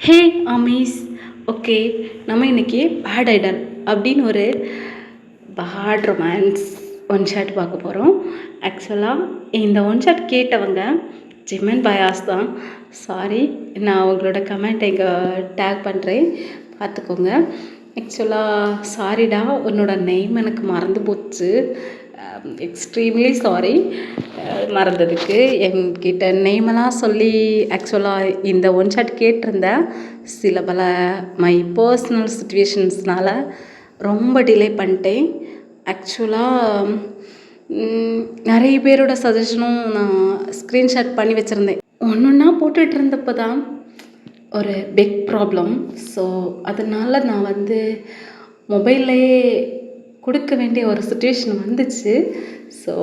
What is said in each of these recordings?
ஹே Amish. Okay, நம்ம இன்றைக்கி bad Idol அப்படின்னு ஒரு பேட் ரொமான்ஸ் ஒன் ஷாட் பார்க்க போகிறோம். ஆக்சுவலாக இந்த ஒன் ஷாட் கேட்டவங்க ஜிமன் பயாஸ் தான். சாரி, நான் அவங்களோட கமெண்ட் இங்கே டேக் பண்ணுறேன், பார்த்துக்கோங்க. ஆக்சுவலாக சாரிடா, உன்னோட நேம் எனக்கு மறந்து போச்சு. எக்ஸ்ட்ரீம்லி சாரி மறந்ததுக்கு. என்கிட்ட நேமெல்லாம் சொல்லி ஆக்சுவலாக இந்த ஒன் ஷாட் கேட்டிருந்தேன். சில பல மை பர்சனல் சுச்சுவேஷன்ஸ்னால் ரொம்ப டிலே பண்ணிட்டேன். ஆக்சுவலாக நிறைய பேரோட சஜஷனும் நான் ஸ்க்ரீன்ஷாட் பண்ணி வச்சுருந்தேன். ஒன்றா போட்டுட்டு இருந்தப்போ தான் ஒரு பிக் ப்ராப்ளம். ஸோ அதனால் நான் மொபைல்லையே கொடுக்க வேண்டிய ஒரு சுச்சுவேஷன் வந்துச்சு. ஸோ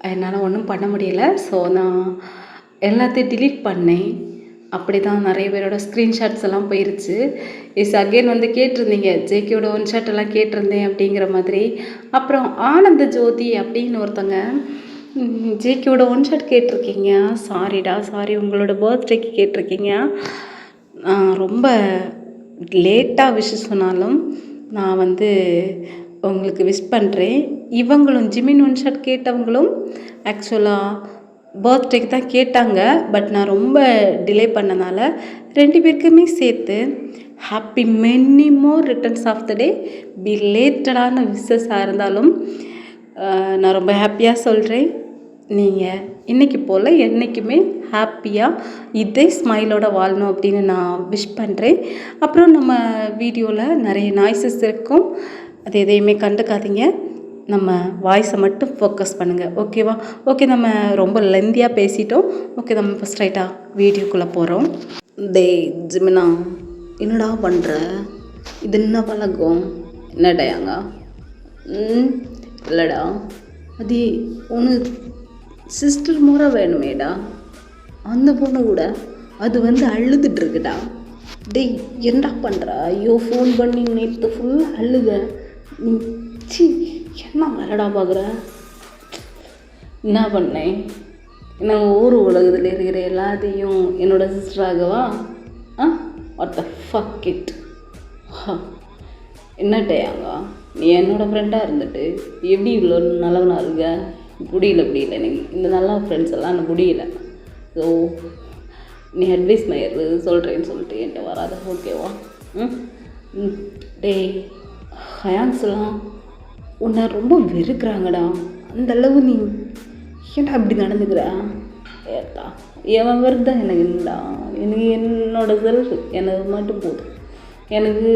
என்னால் ஒன்றும் பண்ண முடியலை. ஸோ நான் எல்லாத்தையும் டிலீட் பண்ணேன். அப்படி தான் நிறைய பேரோட ஸ்க்ரீன்ஷாட்ஸ் எல்லாம் போயிருச்சு. அகெயின் கேட்டிருந்தீங்க, ஜேகேயோட ஒன் ஷாட் எல்லாம் கேட்டிருந்தேன் அப்படிங்கிற மாதிரி. அப்புறம் ஆனந்த ஜோதி அப்படின்னு ஒருத்தங்க ஜேகேயோட ஒன் ஷாட் கேட்டிருக்கீங்க. சாரிடா, சாரி, உங்களோட பர்த்டேக்கு கேட்டிருக்கீங்க. ரொம்ப லேட்டாக விஷ் சொன்னாலும் நான் உங்களுக்கு விஷ் பண்ணுறேன். இவங்களும் ஜிமின் ஒன் ஷாட் கேட்டவங்களும் ஆக்சுவலாக பர்த்டேக்கு தான் கேட்டாங்க. பட் நான் ரொம்ப டிலே பண்ணனால ரெண்டு பேருக்குமே சேர்த்து happy many more returns of the day. பிலேட்டடான விஷஸாக இருந்தாலும் நான் ரொம்ப ஹாப்பியாக சொல்கிறேன். நீங்கள் இன்றைக்கி போல் என்றைக்குமே ஹாப்பியாக இதே ஸ்மைலோட வாழணும் அப்படின்னு நான் விஷ் பண்ணுறேன். அப்புறம் நம்ம வீடியோவில் நிறைய நாய்ஸஸ் இருக்கும், அது எதையுமே கண்டுக்காதீங்க. நம்ம வாய்ஸை மட்டும் ஃபோக்கஸ் பண்ணுங்கள், ஓகேவா? ஓகே, நம்ம ரொம்ப லெந்தியாக பேசிட்டோம். ஓகே, நம்ம இப்போ ஸ்ட்ரைட்டாக வீடியோக்குள்ளே போகிறோம். ஜிமினா, என்னடா பண்ணுற? இது என்ன பழக்கம்? என்னடையாங்க? இல்லைடா, அது ஒன்று சிஸ்டர் முறை வேணுமேடா. அந்த பொண்ணு கூட அது அழுதுட்டுருக்குடா. டேய், என்னடா பண்ணுறா? ஐயோ, ஃபோன் பண்ணி நேற்று ஃபுல்லாக அழுக. நீ என்ன வேலைடா பார்க்குற? என்ன பண்ணேன்? நான் ஊர் உலகத்தில் இருக்கிற எல்லாத்தையும் என்னோட சிஸ்டராகவா? What the fuck it. என்னட்டையாங்க, நீ என்னோடய ஃப்ரெண்டாக இருந்துட்டு எப்படி இவ்வளோ நல்லவனா இருக்க? முடியல எனக்கு இந்த நல்ல ஃப்ரெண்ட்ஸ் எல்லாம் எனக்கு முடியல. ஸோ நீ அட்வைஸ் மயிறு சொல்கிறேன்னு சொல்லிட்டு என்கிட்ட வராத, ஓகேவா? டே ஹயான்ஸ்லாம் உன்னை ரொம்ப வெறுக்கிறாங்கடா. அந்தளவு நீ ஏன்டா இப்படி நடந்துக்கிற? ஏத்தா, எவன் வருதா எனக்கு இல்லைடா. எனக்கு என்னோட செல்ஃப் எனக்கு மட்டும் போதும். எனக்கு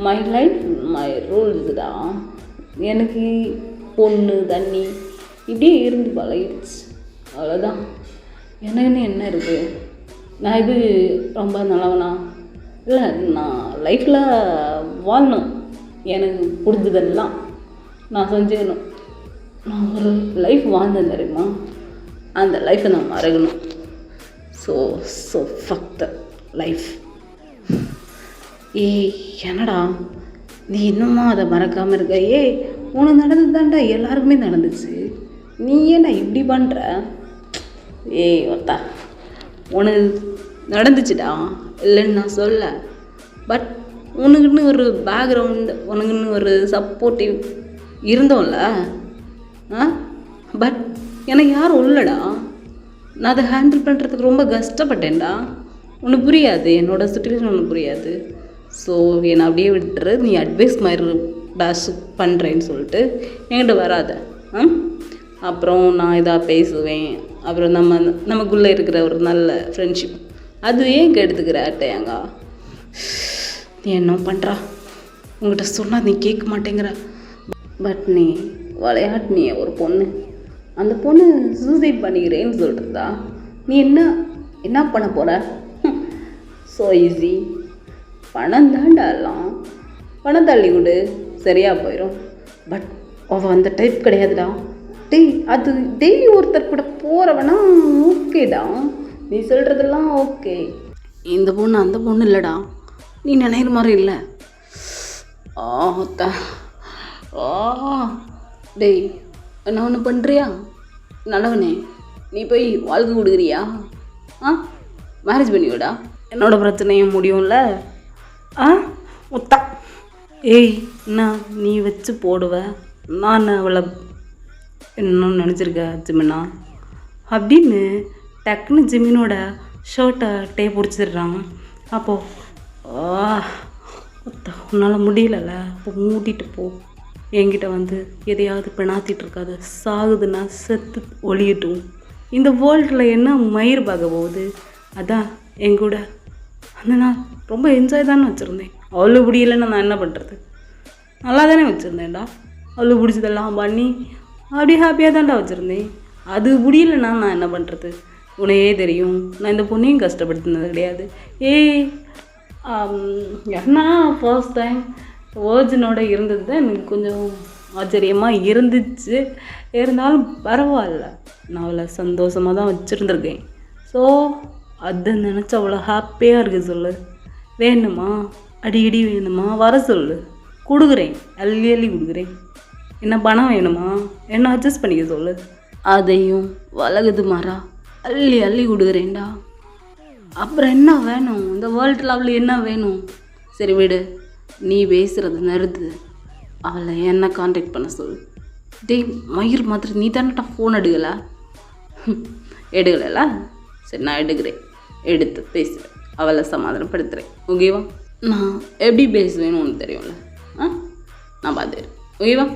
மை லைஃப் மை ரூல்ஸ்டா. எனக்கு பொண்ணு தண்ணி இப்படியே இருந்து பழகிடுச்சு, அவ்வளோதான். எனக்குன்னு என்ன இருக்குது? நான் இது ரொம்ப நல்லவனா? இல்லை, நான் லைஃப்பில் வாழணும். எனக்கு பிடிச்சதெல்லாம் நான் செஞ்சுக்கணும். நான் ஒரு லைஃப் வாழ்ந்தேன் தெரியுமா? அந்த லைஃப்பை நான் மறக்கணும். So fuck the life. என்னடா நீ இன்னுமா அதை மறக்காமல் இருக்க? உனக்கு நடந்தது தான்டா எல்லாருக்குமே நடந்துச்சு. நீ ஏன்டா இப்படி பண்ணுற? ஒத்தா, உனக்கு நடந்துச்சுடா, இல்லைன்னு நான் சொல்ல. பட் உனக்குன்னு ஒரு பேக்ரவுண்டு, உனக்குன்னு ஒரு சப்போர்ட்டிவ் இருந்தோம்ல. பட் எனக்கு யாரும் இல்லைடா. நான் அதை ஹேண்டில் பண்ணுறதுக்கு ரொம்ப கஷ்டப்பட்டேன்டா. உனக்கு புரியாது, என்னோடய சுச்சுவேஷன் உனக்கு புரியாது. ஸோ என்னை அப்படியே விட்டுரு. நீ அட்வைஸ் மாதிரி டேஷ் பண்ணுறேன்னு சொல்லிட்டு என்கிட்ட வராத. அப்புறம் நான் இதாக பேசுவேன். அப்புறம் நமக்குள்ளே இருக்கிற ஒரு நல்ல ஃப்ரெண்ட்ஷிப் அது ஏன் கெடுத்துக்கிற அட்டையாங்க? நீ என்ன பண்ணுறா? உங்கள்கிட்ட சொன்னால் நீ கேட்க மாட்டேங்கிற. பட் நீ விளையாட்டுனிய ஒரு பொண்ணு, அந்த பொண்ணு சூசைட் பண்ணிக்கிறேன்னு சொல்கிறதா? நீ என்ன பண்ண போகிற? So easy. பணம் தாண்டாலாம், பணம் தள்ளி கொடு, சரியாக போயிடும். பட் அவள் அந்த டைப் கிடையாதுடா. அது டெய்லி ஒருத்தர் கூட போகிறவனா ஓகேடா, நீ சொல்கிறதெல்லாம் ஓகே. இந்த பொண்ணு அந்த பொண்ணு இல்லைடா, நீ நினைக்கிற மாதிரி இல்லை. டேய், என்ன ஒன்று பண்ணுறியா? நல்லவனே, நீ போய் வாழ்க்கை கொடுக்குறியா? மேரேஜ் பண்ணிவிடா, என்னோட பிரச்சனையும் முடியும்ல. ஆ முத்தா ஏய் என்ன நீ வச்சு போடுவ, நான் அவளை என்னன்னு நினச்சிருக்க ஜிமினா அப்படின்னு டக்குன்னு ஜிமினோட ஷர்ட்டை டே பிடிச்சிடுறான். அப்போது உன்னால் முடியலல்ல, அப்போ மூட்டிட்டு போ, என்கிட்ட வந்து எதையாவது பிணாத்திட்டு இருக்காது, சாகுதுன்னா செத்து ஒளியட்டும், இந்த வேர்ல்டில் என்ன மயிர் பார்க்க போகுது, அதான் எங்கூட அந்த நான் ரொம்ப என்ஜாய் தானே வச்சுருந்தேன். அவ்வளோ முடியலைன்னு நான் என்ன பண்ணுறது, நல்லா தானே வச்சுருந்தேன்டா, அவ்வளோ பிடிச்சதெல்லாம் பண்ணி அப்படி ஹாப்பியாக தான்டா வச்சுருந்தேன். அது முடியலைன்னா நான் என்ன பண்ணுறது, உனையே தெரியும், நான் இந்த பொண்ணையும் கஷ்டப்படுத்தினது கிடையாது. ஏன்னா ஃபர்ஸ்ட் டைம் வேர்ஜினோட இருந்தது தான் எனக்கு கொஞ்சம் ஆச்சரியமாக இருந்துச்சு. இருந்தாலும் பரவாயில்ல, நான் அவளை சந்தோஷமாக தான் வச்சுருந்துருக்கேன். ஸோ அதை நினச்சி அவ்வளோ ஹாப்பியாக இருக்குது. சொல்லு, வேணுமா அடிக்கடி வேணுமா வர சொல்லு, கொடுக்குறேன், அள்ளி அள்ளி கொடுக்குறேன். என்ன பணம் வேணுமா என்ன அட்ஜஸ்ட் பண்ணிக்க சொல்லு, அதையும் வளகுது மாறா அள்ளி அள்ளி கொடுக்குறேன்டா. அப்புறம் என்ன வேணும், இந்த வேர்ல்டு லெவலில் என்ன வேணும்? சரி விடு, நீ பேசுகிறது நிறுத்து, அவளை என்ன கான்டாக்ட் பண்ண சொல்லு. டேய் மயிர் மாதிரி நீ தானட்டா ஃபோன் எடுக்கலை? எடுக்கலைல்ல, சரி நான் எடுக்கிறேன், எடுத்து பேசுகிறேன், அவளை சமாதானப்படுத்துகிறேன். ஓகேவா? நான் எப்படி பேசுவேன்னு உனக்கு தெரியும்ல, நான் பார்த்துக்கிறேன். ஓகேவா?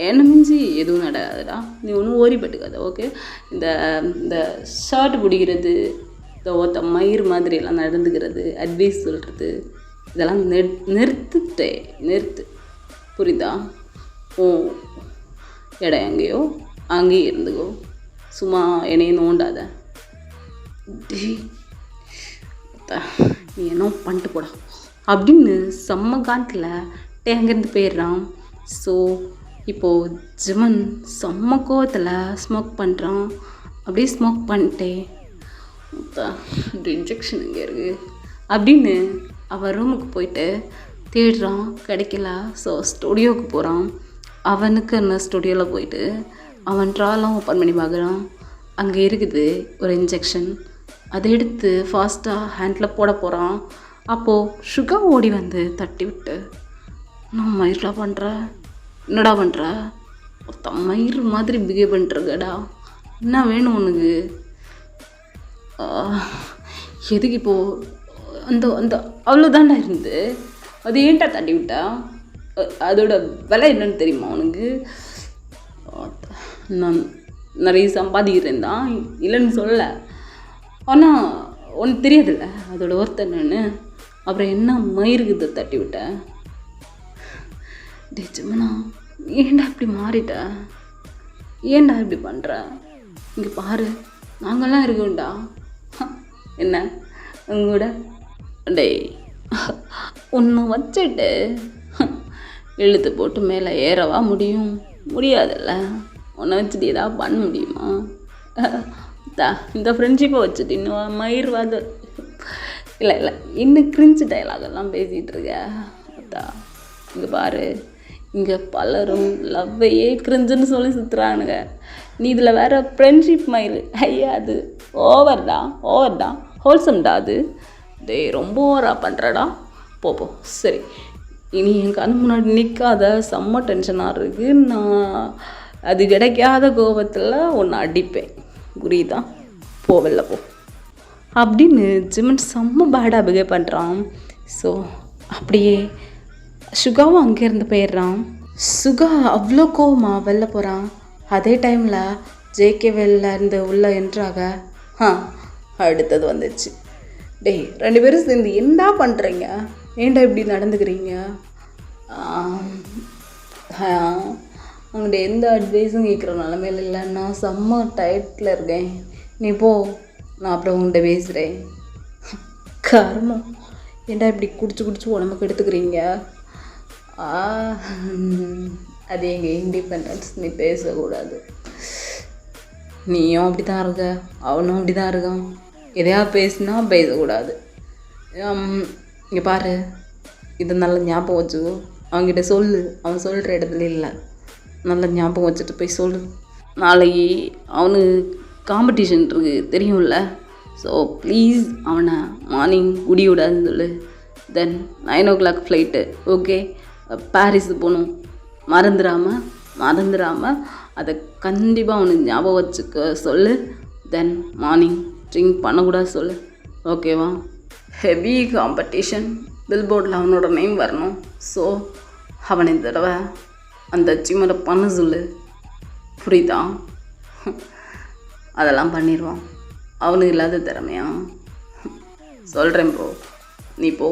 என்ன மிஞ்சி எதுவும் நடக்காதுடா, நீ ஒன்றும் ஓரிப்பட்டுக்காத. ஓகே? இந்த இந்த ஷர்ட் பிடிக்கிறது, இந்த ஒருத்த மயிர் மாதிரியெல்லாம் நடந்துக்கிறது, அட்வைஸ் சொல்கிறது, இதெல்லாம் நிறுத்து, புரியுதா? ஓ இடம் எங்கேயோ அங்கேயே இருந்துக்கோ, சும்மா என்னையும் நோண்டாத. நீ என்ன பண்ணிட்டு போடா அப்படின்னு செம்ம காட்டில் அங்கேருந்து போயிடுறான். ஸோ இப்போது ஜிமன் செம்ம கோவத்தில் ஸ்மோக் பண்ணுறான். அப்படியே ஸ்மோக் பண்ணிட்டே இன்ஜெக்ஷன் இங்கே இருக்குது அப்படின்னு அவன் ரூமுக்கு போயிட்டு தேடுறான், கிடைக்கல. ஸோ ஸ்டுடியோவுக்கு போகிறான். அவனுக்கு என்ன ஸ்டுடியோவில் போயிட்டு அவன் ட்ராலாம் ஓப்பன் பண்ணி பார்க்குறான். அங்கே இருக்குது ஒரு இன்ஜெக்ஷன். அதை எடுத்து ஃபாஸ்ட்டாக ஹேண்டில் போட போகிறான். அப்போது சுகா ஓடி வந்து தட்டி விட்டு, நான் மயிர்டா பண்ணுறேன், என்னடா பண்ணுற, மயிர் மாதிரி பிஹேவ் பண்ணிட்டுருக்கடா, என்ன வேணும் உனக்கு, எதுக்கு இப்போது அந்த அந்த அவ்வளோதாண்டா இருந்து அது ஏன்டா தட்டி விட்டா, அதோட விலை என்னன்னு தெரியுமா உனக்கு? நான் நிறைய சம்பாதிக்கிறேன் தான், இல்லைன்னு சொல்லலை, ஆனால் உனக்கு தெரியாதுல்ல அதோட ஒர்த் என்னன்னு. அப்புறம் என்ன மயிருக்கு தட்டி விட்டேன்? டே ஜிமனா, ஏன்டா இப்படி மாறிட்ட, ஏன்டா இப்படி பண்ணுற? இங்கே பாரு, நாங்கள்லாம் இருக்கோம்டா, என்ன உங்களோட டேய் ஒன்று வச்சுட்டு இழுத்து போட்டு மேலே ஏறவா முடியும்? முடியாதுல்ல. உன்னை வச்சுட்டு ஏதாவது பண்ண முடியுமா? இந்த ஃப்ரெண்ட்ஷிப்பை வச்சுட்டு இன்னும் மயிர்வாது இல்லை இன்னும் கிரிஞ்சு டைலாகெல்லாம் பேசிகிட்டு இருக்க. இங்கே பாரு, இங்கே பலரும் லவ்வையே கிரிஞ்சுன்னு சொல்லி சுற்றுறானுங்க. நீ இதில் வேறு ஃப்ரெண்ட்ஷிப் மயில், ஐயா அது ஓவர் தான் ஹோல்சம்டா அது. டேய் ரொம்ப ஓவராக பண்ணுறடா, போ. சரி, இனி என் கண் முன்னாடி நிற்காத, செம்ம டென்ஷனாக இருக்குது. நான் அது கிடைக்காத கோபத்தில் ஒன்று அடிப்பேன், புரியுதா? வெளில போ அப்படின்னு ஜிமன் செம்ம பேடாக பிஹேவ் பண்ணுறான். ஸோ அப்படியே சுகாவும் அங்கேருந்து போயிடுறான். சுகா அவ்வளோ கோவமாக வெளில போகிறான். அதே டைமில் ஜேகே வெளில இருந்து உள்ளே என்ட்ராக அடுத்தது வந்துச்சு. டேய் 2 பேரும் சேர்ந்து என்னடா பண்ணுறீங்க, ஏன்டா இப்படி நடந்துக்கிறீங்க? அவங்கள்ட்ட எந்த அட்வைஸும் கேட்குற நிலமையில இல்லை, நான் செம்ம டயட்டில் இருக்கேன், நீ போ, நான் அப்புறம் உங்கள்கிட்ட பேசுகிறேன். கர்மம், ஏன்டா இப்படி குடிச்சு உடம்புக்கு எடுத்துக்கிறீங்க? அது எங்கள் இண்டிபெண்டன்ஸ், நீ பேசக்கூடாது. நீயும் அப்படி தான் இருக்க, அவனும் அப்படி தான் இருக்கான், எதையாவது பேசினா பேசக்கூடாது. இங்கே பாரு, இதை நல்ல ஞாபகம் வச்சுக்கோ, அவங்ககிட்ட சொல்லு, அவன் சொல்கிற இடத்துல இல்லை, நல்ல ஞாபகம் வச்சுட்டு போய் சொல்லு. நாளைக்கு அவனுக்கு காம்படிஷன் இருக்குது தெரியும்ல, ஸோ ப்ளீஸ் அவனை மார்னிங் குடி விடாதுன்னு சொல்லு. தென் 9 o'clock ஃப்ளைட்டு. ஓகே, பாரிஸ் போகணும். மறந்துடாமல் அதை கண்டிப்பாக அவனுக்கு ஞாபகம் வச்சுக்க சொல்லு. தென் மார்னிங் ட்ரிங்க் பண்ணக்கூடாது சொல்லு. ஓகேவா? ஹெவி காம்படிஷன், பில்போர்டில் அவனோட நேம் வரணும். ஸோ அவனை இந்த தடவை அந்த அச்சீவ்மெண்ட்டை பண்ண சொல்லு. புரியுதா? அதெல்லாம் பண்ணிடுவான். அவனுக்கு இல்லாத திறமையா? சொல்கிறேன் ப்ரோ, நீ போ.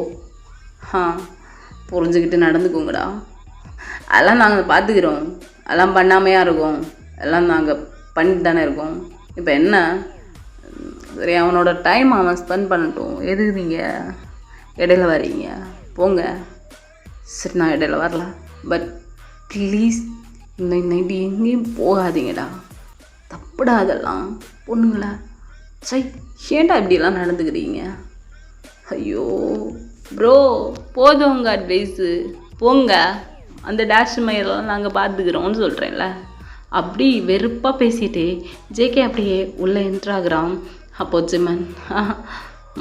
புரிஞ்சுக்கிட்டு நடந்துக்கோங்கடா. அதெல்லாம் நாங்கள் பார்த்துக்கிறோம். அதெல்லாம் பண்ணாமையா இருக்கோம். எல்லாம் நாங்கள் பண்ணிட்டு தானே இருக்கோம். இப்போ என்ன, சரி அவனோட டைம் அவன் ஸ்பெண்ட் பண்ணட்டும். எதுக்கு நீங்கள் இடையில வரீங்க? போங்க. சரி, நான் இடையில வரல. பட் ப்ளீஸ் இந்த நைட்டு எங்கேயும் போகாதீங்கடா. தப்புடா அதெல்லாம். பொண்ணுங்களா சரி, ஏன்டா இப்படியெல்லாம் நடந்துக்கிறீங்க? ஐயோ ப்ரோ, போதும் உங்கள் அட்வைஸு. போங்க, அந்த டேஷ் மயிரெல்லாம் நாங்கள் பார்த்துக்கிறோம்னு சொல்கிறேன்ல. அப்படி வெறுப்பாக பேசிட்டு ஜேகே அப்படியே உள்ளே என்ட்ராகிறான். அப்போ ஜிமன்,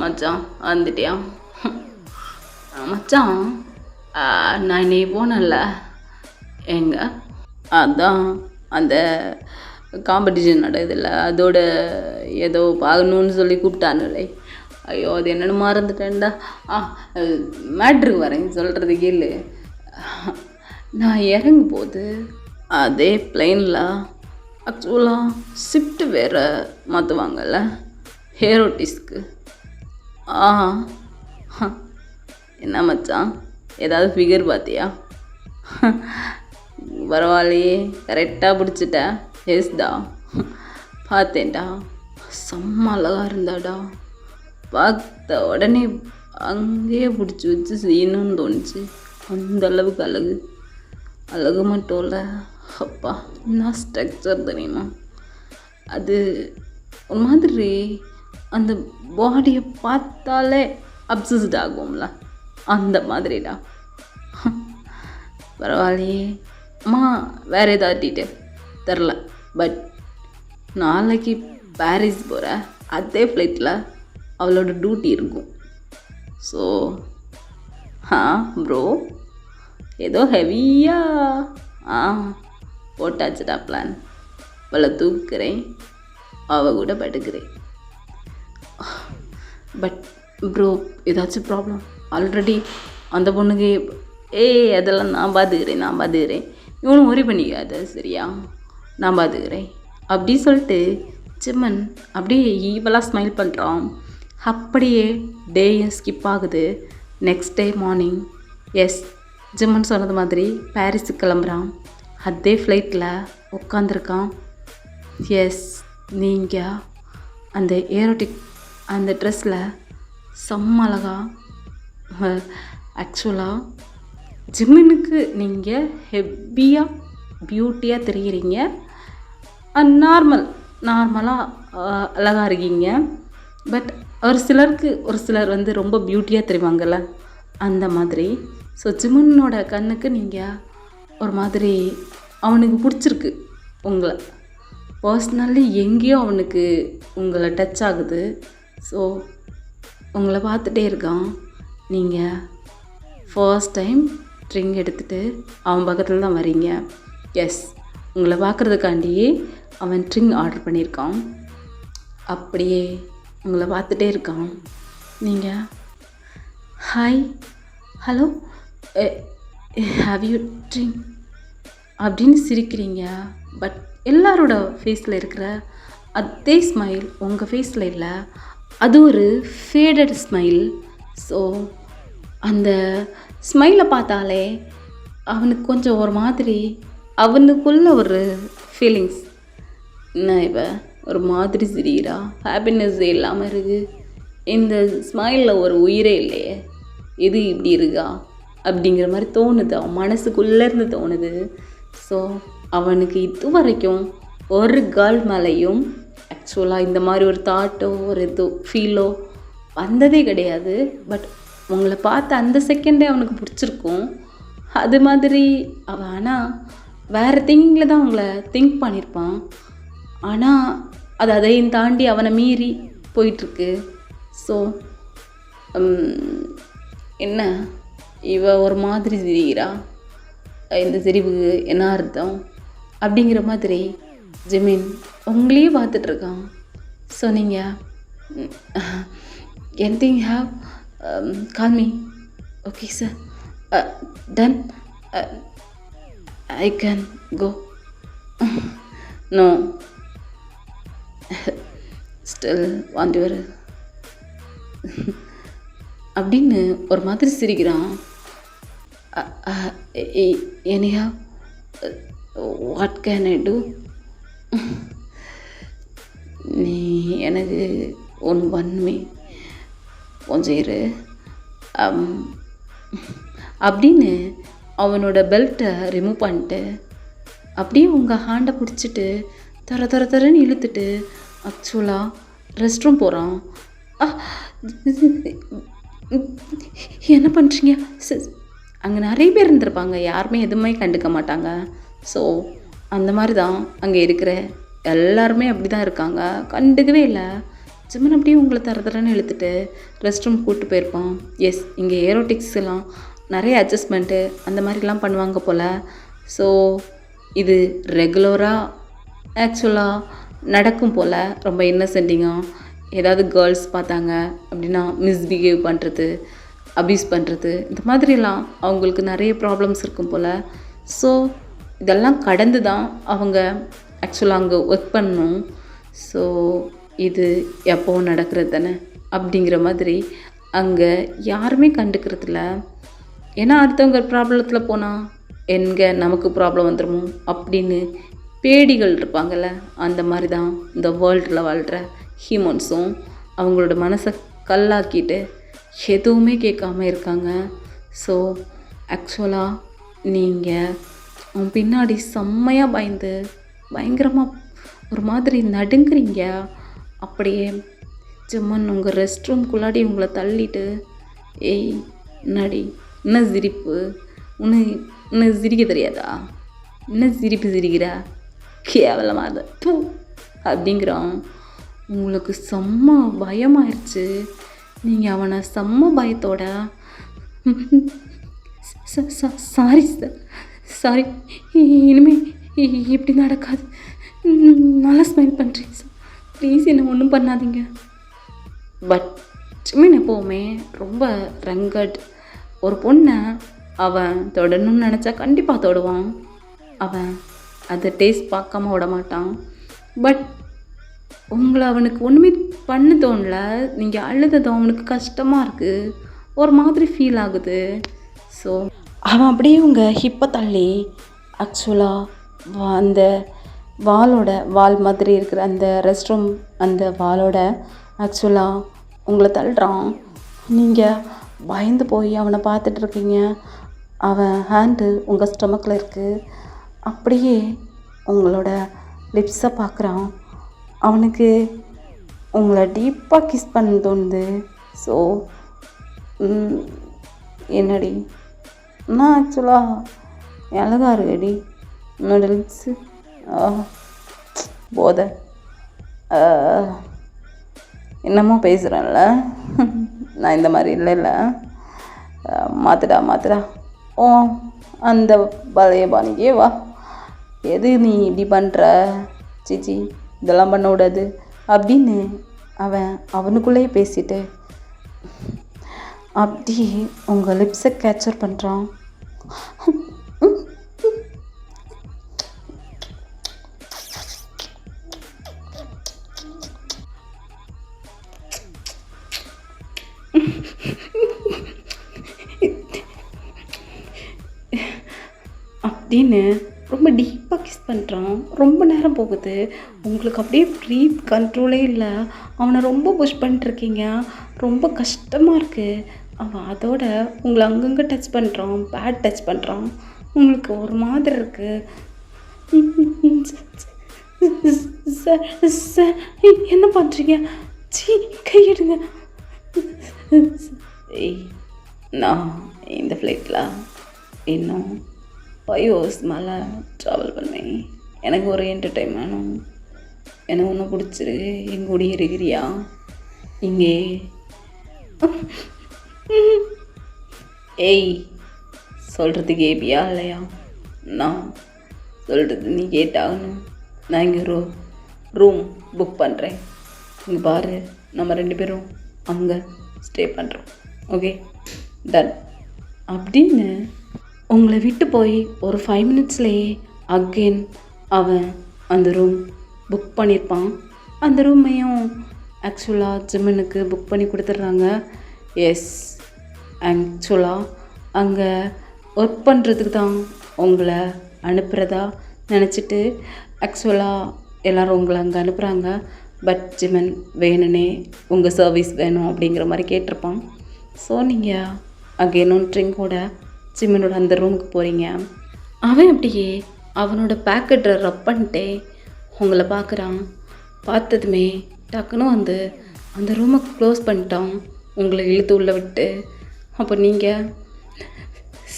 மச்சான் வந்துட்டியா? மச்சான், நான் இன்னைக்கு போனேன்ல எங்க, அதான் அந்த காம்படிஷன் நடக்குதுல்ல, அதோட ஏதோ பார்க்கணுன்னு சொல்லி கூப்பிட்டானுல்லே. ஐயோ அது என்னென்னு மறந்துட்டேன்டா. மேட்ருக்கு வரேன், சொல்கிறது கேளு. நான் இறங்கும் போது அதே பிளெயினில் ஆக்சுவலாக ஷிஃப்ட்டு வேறு மாற்றுவாங்கல்ல ஹேரோட்டிஸ்க்கு. என்ன மச்சான், ஏதாவது ஃபிகர் பார்த்தியா? பரவாயில்லையே, கரெக்டாக பிடிச்சிட்டேன். எஸ்டா, பார்த்தேன்டா. செம்ம அழகாக இருந்தாடா. பார்த்த உடனே அங்கேயே பிடிச்சி வச்சு செய்யணும்னு தோணுச்சு. அந்த அளவுக்கு அழகு மட்டும் இல்லை, அப்பா என்ன ஸ்ட்ரக்சர் தெரியுமா? அது ஒரு மாதிரி அந்த பாடியை பார்த்தாலே அப்சஸ்ட் ஆகும்ல, அந்த மாதிரிடா. பரவாயில்லையே. அம்மா வேறு ஏதாவது டீட்டெயில் தெரில. பட் நாளைக்கு பாரிஸ் போகிற அதே ஃப்ளைட்டில் அவளோட டியூட்டி இருக்கும். ஸோ ப்ரோ, ஏதோ ஹெவியாக போட்டாச்சுடா பிளான். அவளை தூக்குறேன், அவள் கூட படுக்கிறேன். பட் ப்ரோ, ஏதாச்சும் ப்ராப்ளம்? ஆல்ரெடி அந்த பொண்ணுக்கு அதெல்லாம் நான் பார்த்துக்கிறேன். இவனும் ஒரி பண்ணிக்காத, சரியா? நான் பார்த்துக்கிறேன் அப்படி சொல்லிட்டு ஜிம்மன் அப்படியே ஈவலாக ஸ்மைல் பண்ணுறான். அப்படியே டேயும் ஸ்கிப் ஆகுது. நெக்ஸ்ட் டே மார்னிங், எஸ், ஜிம்மன் சொன்னது மாதிரி பாரிஸுக்கு கிளம்புறான். அதே ஃப்ளைட்டில் உட்காந்துருக்கான். எஸ், நீங்கள் அந்த ஏரோட்டிக் அந்த ட்ரெஸ்ஸில் செம்ம அழகா. ஆக்சுவலாக ஜிம்மனுக்கு நீங்கள் ஹெவியாக பியூட்டியாக தெரிகிறீங்க. நார்மலாக அழகாக இருக்கீங்க. பட் ஒரு சிலர் வந்து ரொம்ப பியூட்டியாக தெரிவாங்கள்ல, அந்த மாதிரி. ஸோ ஜிம்மனோட கண்ணுக்கு நீங்கள் ஒரு மாதிரி அவனுக்கு பிடிச்சிருக்கு உங்களை. பர்சனலி எங்கேயோ அவனுக்கு உங்களை டச் ஆகுது. ஸோ உங்களை பார்த்துட்டே இருக்கான். நீங்கள் ஃபர்ஸ்ட் டைம் ட்ரிங்க் எடுத்துகிட்டு அவன் பக்கத்தில் தான் வரீங்க. எஸ், உங்களை பார்க்குறதுக்காண்டியே அவன் ட்ரிங்க் ஆர்டர் பண்ணியிருக்கான். அப்படியே உங்களை பார்த்துட்டே இருக்கான். நீங்கள் hi, hello, have you drink அப்படின்னு சிரிக்கிறீங்க. பட் எல்லாரோட ஃபேஸில் இருக்கிற அதே ஸ்மைல் உங்கள் ஃபேஸில் இல்லை. அது ஒரு ஃபேடட் ஸ்மைல். ஸோ அந்த ஸ்மைலை பார்த்தாலே அவனுக்கு கொஞ்சம் ஒரு மாதிரி அவனுக்குள்ள ஒரு ஃபீலிங்ஸ். என்ன இவ ஒரு மாதிரி சிரிக்கிறா, ஹாப்பினஸ்ஸே இல்லாமல் இருக்குது, இந்த ஸ்மைலில் ஒரு உயிரே இல்லையே, எது இப்படி இருக்கா அப்படிங்கிற மாதிரி தோணுது, அவன் மனசுக்குள்ளேருந்து தோணுது. ஸோ அவனுக்கு இது வரைக்கும் ஒரு கேர்ள் மேலேயும் ஆக்சுவலாக இந்த மாதிரி ஒரு தாட்டோ ஒரு இது ஃபீலோ வந்ததே கிடையாது. பட் உங்களை பார்த்து அந்த செகண்டே அவனுக்கு பிடிச்சிருக்கும். அது மாதிரி அவன் ஆனால் வேறு திங்கில் தான் உங்களை திங்க் பண்ணியிருப்பான். ஆனால் அதையும் தாண்டி அவனை மீறி போயிட்டுருக்கு. ஸோ என்ன இவ ஒரு மாதிரி சிரிக்கிறா, இந்த சிரிப்புக்கு என்ன அர்த்தம் அப்படிங்கிற மாதிரி ஜிமின் உங்களையே பார்த்துட்ருக்கான். ஸோ நீங்கள் anything have call me. Okay sir, done. I can go. No, still want your அப்படின்னு ஒரு மாதிரி சிரிக்கிறான். anyhow what can I do? நீ எனக்கு ஒன்று பண்ணுமே, கொஞ்சம் இரு அப்படின்னு அவனோட பெல்ட்டை ரிமூவ் பண்ணிட்டு அப்படியே உங்கள் ஹேண்டை பிடிச்சிட்டு தரன்னு இழுத்துட்டு ஆக்சுவலாக ரெஸ்ட் ரூம் போகிறான். என்ன பண்ணுறீங்க? அங்கே நிறைய பேர் இருந்திருப்பாங்க, யாருமே எதுவுமே கண்டுக்க மாட்டாங்க. ஸோ அந்த மாதிரி தான் அங்கே இருக்கிற எல்லாருமே அப்படி தான் இருக்காங்க, கண்டுக்கவே இல்லை. ஜிமின் அப்படியே உங்களை தரன்னு இழுத்துட்டு ரெஸ்ட் ரூம் கூப்பிட்டு போயிருப்பான். எஸ், இங்கே ஏரோட்டிக்ஸ் எல்லாம் நிறைய அட்ஜஸ்ட்மெண்ட்டு அந்த மாதிரிலாம் பண்ணுவாங்க போல். ஸோ இது ரெகுலராக ஆக்சுவலாக நடக்கும் போல். ரொம்ப இன்னசென்டிங்காக ஏதாவது கேர்ள்ஸ் பார்த்தாங்க அப்படின்னா மிஸ்பிஹேவ் பண்ணுறது, அப்யூஸ் பண்ணுறது, இந்த மாதிரிலாம் அவங்களுக்கு நிறைய ப்ராப்ளம்ஸ் இருக்கும் போல். ஸோ இதெல்லாம் கடந்து தான் அவங்க ஆக்சுவலாக அங்கே ஒர்க் பண்ணணும். ஸோ இது எப்போ நடக்கிறது தானே அப்படிங்கிற மாதிரி அங்கே யாருமே கண்டுக்கிறதில்ல. ஏன்னா அடுத்தவங்க ப்ராப்ளத்தில் போனால் எங்கே நமக்கு ப்ராப்ளம் வந்துடுமோ அப்படின்னு பேடிகள் இருப்பாங்கள்ல, அந்த மாதிரி தான் இந்த வேர்ல்டில் வாழ்கிற ஹியூமன்ஸும் அவங்களோட மனசை கல்லாக்கிட்டு எதுவுமே கேட்காம இருக்காங்க. ஸோ ஆக்சுவலாக நீங்கள் அவன் பின்னாடி செம்மையாக பயங்கரமாக ஒரு மாதிரி நடுங்குறீங்க. அப்படியே ஜிமின் உங்கள் ரெஸ்ட் ரூம்குள்ளாடி உங்களை தள்ளிட்டு, ஏய் நடி, என்ன சிரிப்பு, இன்னும் சிரிக்க தெரியாதா, என்ன சிரிப்பு சிரிக்கிற, கேவலமாக அதை பூ அப்படிங்கிறான். உங்களுக்கு செம்ம பயமாயிருச்சு. நீங்கள் அவனை செம்ம பயத்தோட சாரி சார், சாரி, இனிமேல் இப்படி நடக்காது, நல்லா ஸ்மைல் பண்ணுறீங்க சார், ப்ளீஸ் என்ன ஒன்றும் பண்ணாதீங்க. பட் ஜிமின் எப்போவுமே ரொம்ப ரங்கட். ஒரு பொண்ணை அவன் தொடணும்னு நினச்சா கண்டிப்பாக தொடுவான். அவன் அதை டேஸ்ட் பார்க்காம விட மாட்டான். பட் உங்களை அவனுக்கு ஒன்றுமே பண்ண தோணல, நீங்கள் அழுதது அவனுக்கு கஷ்டமாக இருக்குது, ஒரு மாதிரி ஃபீல் ஆகுது. ஸோ அவன் அப்படியே உங்கள் ஹிப்பை தள்ளி ஆக்சுவலாக அந்த வால் மாதிரி இருக்கிற அந்த ரெஸ்ட் ரூம் அந்த வாலோட ஆக்சுவலாக உங்களை தள்ளுறான். நீங்கள் பயந்து போய் அவனை பார்த்துட்ருக்கீங்க. அவன் ஹேண்டு உங்கள் ஸ்டொமக்கில் இருக்குது. அப்படியே உங்களோட லிப்ஸை பார்க்குறான். அவனுக்கு உங்களை டீப்பாக கிஸ் பண்ண தோணுது. ஸோ என்னடி, நான் ஆக்சுவலாக அழகாக இருக்கடி, என்னோட லிப்ஸு போதை, என்னமோ பேசுகிறேன்ல, நான் இந்த மாதிரி இல்லை, மாற்றுடா, ஓ அந்த பழைய பாணிக்கே வா, எது நீ இப்படி பண்ணுற, சிச்சி இதெல்லாம் பண்ண விடாது அப்படின்னு அவனுக்குள்ளேயே பேசிட்டு அப்படி உங்கள் லிப்ஸை கேப்சர் பண்ணுறான். அப்படின்னு ரொம்ப டீப்பாக கிஸ் பண்ணுறான். ரொம்ப நேரம் போகுது. உங்களுக்கு அப்படியே ப்ரீத் கண்ட்ரோலே இல்லை. அவனை ரொம்ப புஷ் பண்ணிட்டுருக்கீங்க. ரொம்ப கஷ்டமாக இருக்குது. அவன் அதோட உங்களை அங்கங்கே டச் பண்ணுறான், பேட் டச் பண்ணுறான். உங்களுக்கு ஒரு மாதிரி இருக்குது. சார் சார் என்ன பண்ணுறீங்க? கையிடுங்க. நான் இந்த ஃப்ளைட்டில் இன்னும் 5 hours மேலே ட்ராவல் பண்ணேன். எனக்கு ஒரு என்டர்டைன் வேணும். எனக்கு ஒன்று பிடிச்சிருக்கு. என் கூடிய இருக்கிறியா? இங்கே ஏய் சொல்கிறது கேபியா இல்லையா? நான் சொல்கிறது நீ கேட்டாகணும். நான் இங்கே ரூம் புக் பண்ணுறேன். இங்கே பாரு, நம்ம 2 பேரும் அங்கே ஸ்டே பண்ணுறோம். ஓகே, டன் அப்படின்னு உங்களை விட்டு போய் ஒரு 5 மினிட்ஸ்லேயே அகெயின் அவன் அந்த ரூம் புக் பண்ணியிருப்பான். அந்த ரூமையும் ஆக்சுவலாக ஜிம்மனுக்கு புக் பண்ணி கொடுத்துட்றாங்க. எஸ், ஆக்சுவலாக அங்கே ஒர்க் பண்ணுறதுக்கு தான் உங்களை அனுப்புகிறதா நினச்சிட்டு ஆக்சுவலாக எல்லோரும் உங்களை அங்கே அனுப்புகிறாங்க. பட் ஜிம்மன் வேணுனே உங்கள் சர்வீஸ் வேணும் அப்படிங்கிற மாதிரி கேட்டிருப்பான். ஸோ நீங்கள் அகெயின் ஒன் ட்ரிங்கோட ஜிம்மனோட அந்த ரூமுக்கு போகிறீங்க. அவன் அப்படியே அவனோட பேக்கெட்டை ரப் பண்ணிட்டே உங்களை பார்க்குறான். பார்த்ததுமே டக்குன்னு வந்து அந்த ரூமை க்ளோஸ் பண்ணிட்டான், உங்களை இழுத்து உள்ளே விட்டு. அப்போ நீங்கள்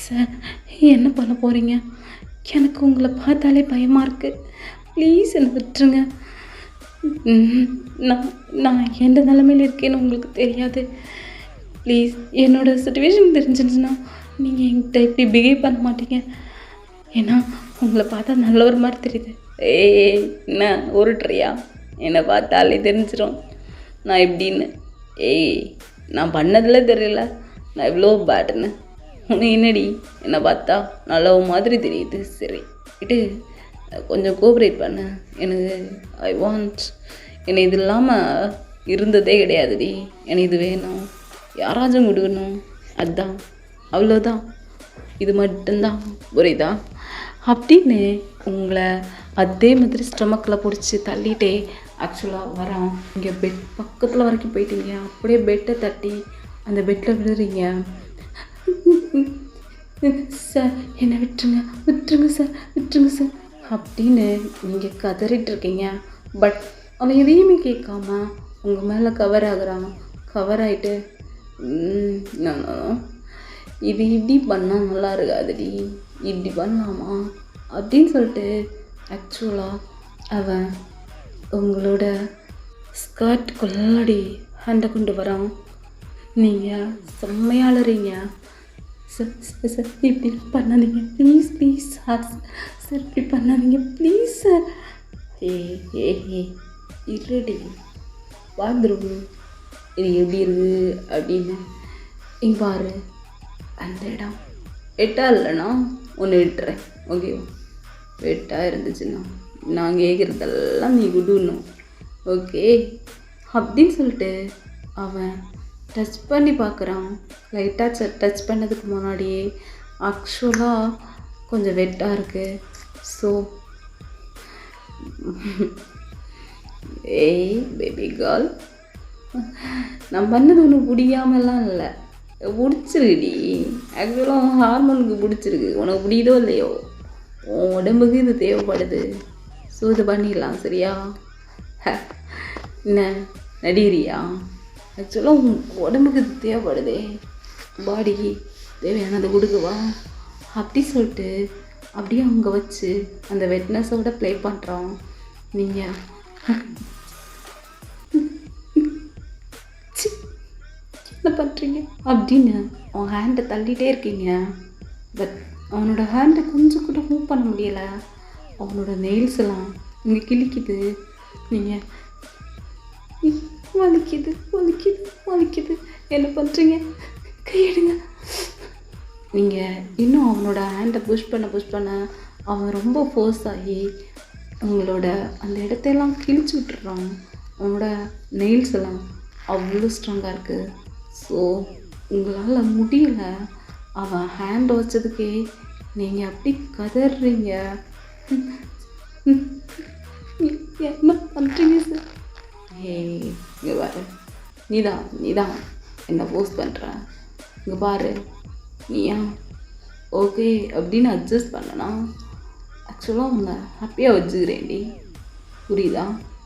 சார் என்ன பண்ண போகிறீங்க? எனக்கு உங்களை பார்த்தாலே பயமாக இருக்குது, ப்ளீஸ் என்னை விட்டுருங்க. நான் எந்த நிலைமையில் இருக்கேன்னு உங்களுக்கு தெரியாது. ப்ளீஸ் என்னோடய சுச்சுவேஷன் தெரிஞ்சிருச்சுன்னா நீங்கள் என்கிட்ட இப்படி பிஹேவ் பண்ண மாட்டீங்க. ஏன்னா உங்களை பார்த்தா நல்ல ஒரு மாதிரி தெரியுது. என்ன உருட்டுறியா? என்னை பார்த்தாலே தெரிஞ்சிடும் நான் எப்படின்னு. நான் பண்ணதில் தெரியல நான் இவ்வளோ பேட்டுன்னு. உனக்கு என்னடி என்னை பார்த்தா நல்ல மாதிரி தெரியுது. சரி இது கொஞ்சம் கோஆப்ரேட் பண்ண. எனக்கு ஐ வாண்ட், என்னை இது இல்லாமல் இருந்ததே கிடையாதுடி. எனக்கு இது வேணும், யாராச்சும் கொடுக்கணும், அதுதான், அவ்வளோதான், இது மட்டும்தான், புரியுதா? அப்படின்னு உங்களை அதே மாதிரி ஸ்டொமக்கில் பிடிச்சி தள்ளிட்டே ஆக்சுவலாக வரான். இங்கே பெட் பக்கத்தில் வரைக்கும் போயிட்டீங்க. அப்படியே பெட்டை தட்டி அந்த பெட்டில் விழுறீங்க. சார் என்னை விட்டுருங்க, விட்டுருங்க சார், விட்டுருங்க சார் அப்படின்னு நீங்கள் கதறிட்டு இருக்கீங்க. பட் அவன் எதையுமே கேட்காம உங்கள் மேலே கவர் ஆகுறான். கவர் ஆகிட்டு இது இப்படி பண்ணால் நல்லா இருக்காதுடி, இப்படி பண்ணலாமா அப்படின்னு சொல்லிட்டு ஆக்சுவலாக அவன் உங்களோட ஸ்கர்ட் கொள்ளடி ஹேண்டை கொண்டு வரான். நீங்கள் செம்மையாளுறீங்க. சார் சார் இப்படிலாம் பண்ணாதீங்க ப்ளீஸ், ப்ளீஸ் சார், சார் இப்படி பண்ணாதீங்க ப்ளீஸ் சார். ஏ இருடி பாத்ரூம் இது எப்படி இருக்குது அப்படின்னு இங்கே பாரு. அந்த இடம் வெட்டா இல்லைண்ணா ஒன்று விட்டுறேன், ஓகேவா? வெட்டாக இருந்துச்சுன்னா நான் கேட்குறதெல்லாம் நீ விடணும், ஓகே அப்படின்னு சொல்லிட்டு அவன் டச் பண்ணி பார்க்குறான். லைட்டாக டச் பண்ணதுக்கு முன்னாடியே ஆக்சுவலாக கொஞ்சம் வெட்டாக இருக்குது. ஸோ ஏய் பேபி கேர்ள், நான் பண்ணது ஒன்று பிடிக்காமலாம் இல்லை, பிடிச்சிருக்குடி. ஆக்சுவலாக ஹார்மோனுக்கு பிடிச்சிருக்கு, உனக்கு பிடிக்குதோ இல்லையோ, உன் உடம்புக்கு இது தேவைப்படுது. ஸோ இது பண்ணிடலாம், சரியா? என்ன நடிகிறியா? ஆக்சுவலாக உன் உடம்புக்கு இது தேவைப்படுதே, பாடிக்கு தேவையானதை கொடுக்குவா அப்படி சொல்லிட்டு அப்படியே அங்கே வச்சு அந்த வெட்னஸோட ப்ளே பண்ணுறான். நீங்கள் என்ன பண்ணுறீங்க அப்படின்னு அவன் ஹேண்டை தள்ளிகிட்டே இருக்கீங்க. பட் அவனோட ஹேண்டை கொஞ்சம் கூட மூவ் பண்ண முடியலை. அவனோட நெயில்ஸ் எல்லாம் இங்கே கிழிக்குது. நீங்கள் வலிக்குது வலிக்குது வலிக்குது, என்ன பண்ணுறீங்க? கையெடுங்க. நீங்கள் இன்னும் அவனோட ஹேண்டை புஷ் பண்ண அவன் ரொம்ப ஃபோர்ஸ் ஆகி உங்களோட அந்த இடத்தையெல்லாம் கிழிச்சு விட்டுறான். அவனோட நெயில்ஸ் எல்லாம் அவ்வளோ ஸ்ட்ராங்காக இருக்குது. ஸோ உங்களால் முடியலை. அவன் ஹேண்ட் வச்சதுக்கே நீங்கள் அப்படி கதறீங்க. என்ன பண்ணுறீங்க சார்? இங்கே பாரு, நீதான் என்ன ஃபோர்ஸ் பண்ணுற. இங்கே பாரு, நீயா ஓகே அப்படின்னு அட்ஜஸ்ட் பண்ணனா ஆக்சுவலாக உன்னை ஹாப்பியாக வச்சுக்கிறேன்டி, புரியுதா?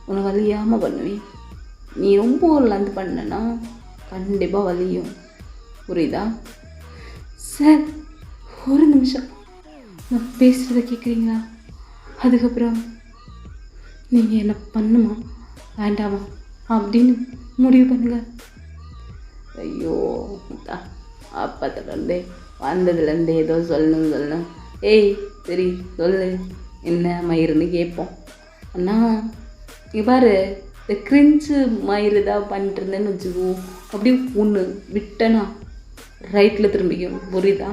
உன்னை வலியாமல் பண்ணுவேன். நீ ரொம்ப லந்து பண்ணனா கண்டிப்பாக வலியும், புரியுதா? சார் ஒரு நிமிஷம், நான் பேசுகிறத கேட்குறீங்களா? அதுக்கப்புறம் நீங்கள் என்ன பண்ணுமா வேண்டாமா அப்படின்னு முடிவு பண்ணுங்க. ஐயோ அப்பத்துலேருந்தே வந்ததுலேருந்தே ஏதோ சொல்லணும். ஏய் சரி சொல்லு, என்ன மயிருன்னு கேட்போம். அண்ணா இங்கே பாரு, இந்த கிரிஞ்சு மயிறு தான் பண்ணிட்டு இருந்தேன்னு வச்சுக்குவோம், அப்படியே ஒன்று விட்டனா ரைட்டில் திரும்பிக்கும், புரியுதா?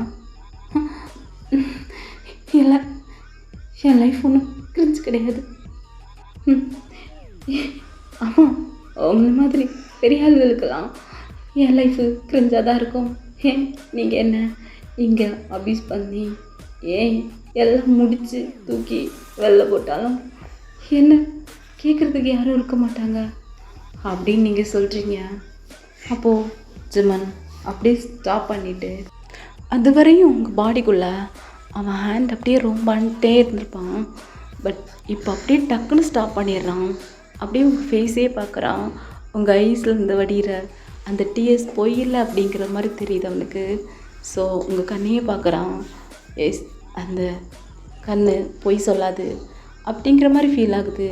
என் லைஃப் ஒன்றும் கிரிஞ்சு கிடையாது. ஆமாம், அந்த மாதிரி பெரிய ஆளுகளுக்கெல்லாம் என் லைஃபு கிரிஞ்சாக தான் இருக்கும். ஏன் நீங்கள் என்ன இங்கே அப்யூஸ் பண்ணி ஏன் எல்லாம் முடித்து தூக்கி வெளில போட்டாலும் என்ன கேட்குறதுக்கு யாரும் இருக்க மாட்டாங்க அப்படின்னு நீங்கள் சொல்கிறீங்க. அப்போது ஜிமன் அப்படியே ஸ்டாப் பண்ணிவிட்டு அது வரையும் உங்கள் பாடிக்குள்ளே அவன் ஹேண்ட் அப்படியே ரோம் பண்ணிட்டே இருந்திருப்பான். பட் இப்போ அப்படியே டக்குன்னு ஸ்டாப் பண்ணிடுறான். அப்படியே உங்கள் ஃபேஸே பார்க்குறான். உங்கள் ஐஸ்லேருந்து வடிகிற அந்த டிஎஸ் பொய்யில்லை அப்படிங்கிற மாதிரி தெரியுது அவனுக்கு. ஸோ உங்கள் கண்ணையே பார்க்குறான். எஸ், அந்த கண் பொய் சொல்லாது அப்படிங்கிற மாதிரி ஃபீல் ஆகுது.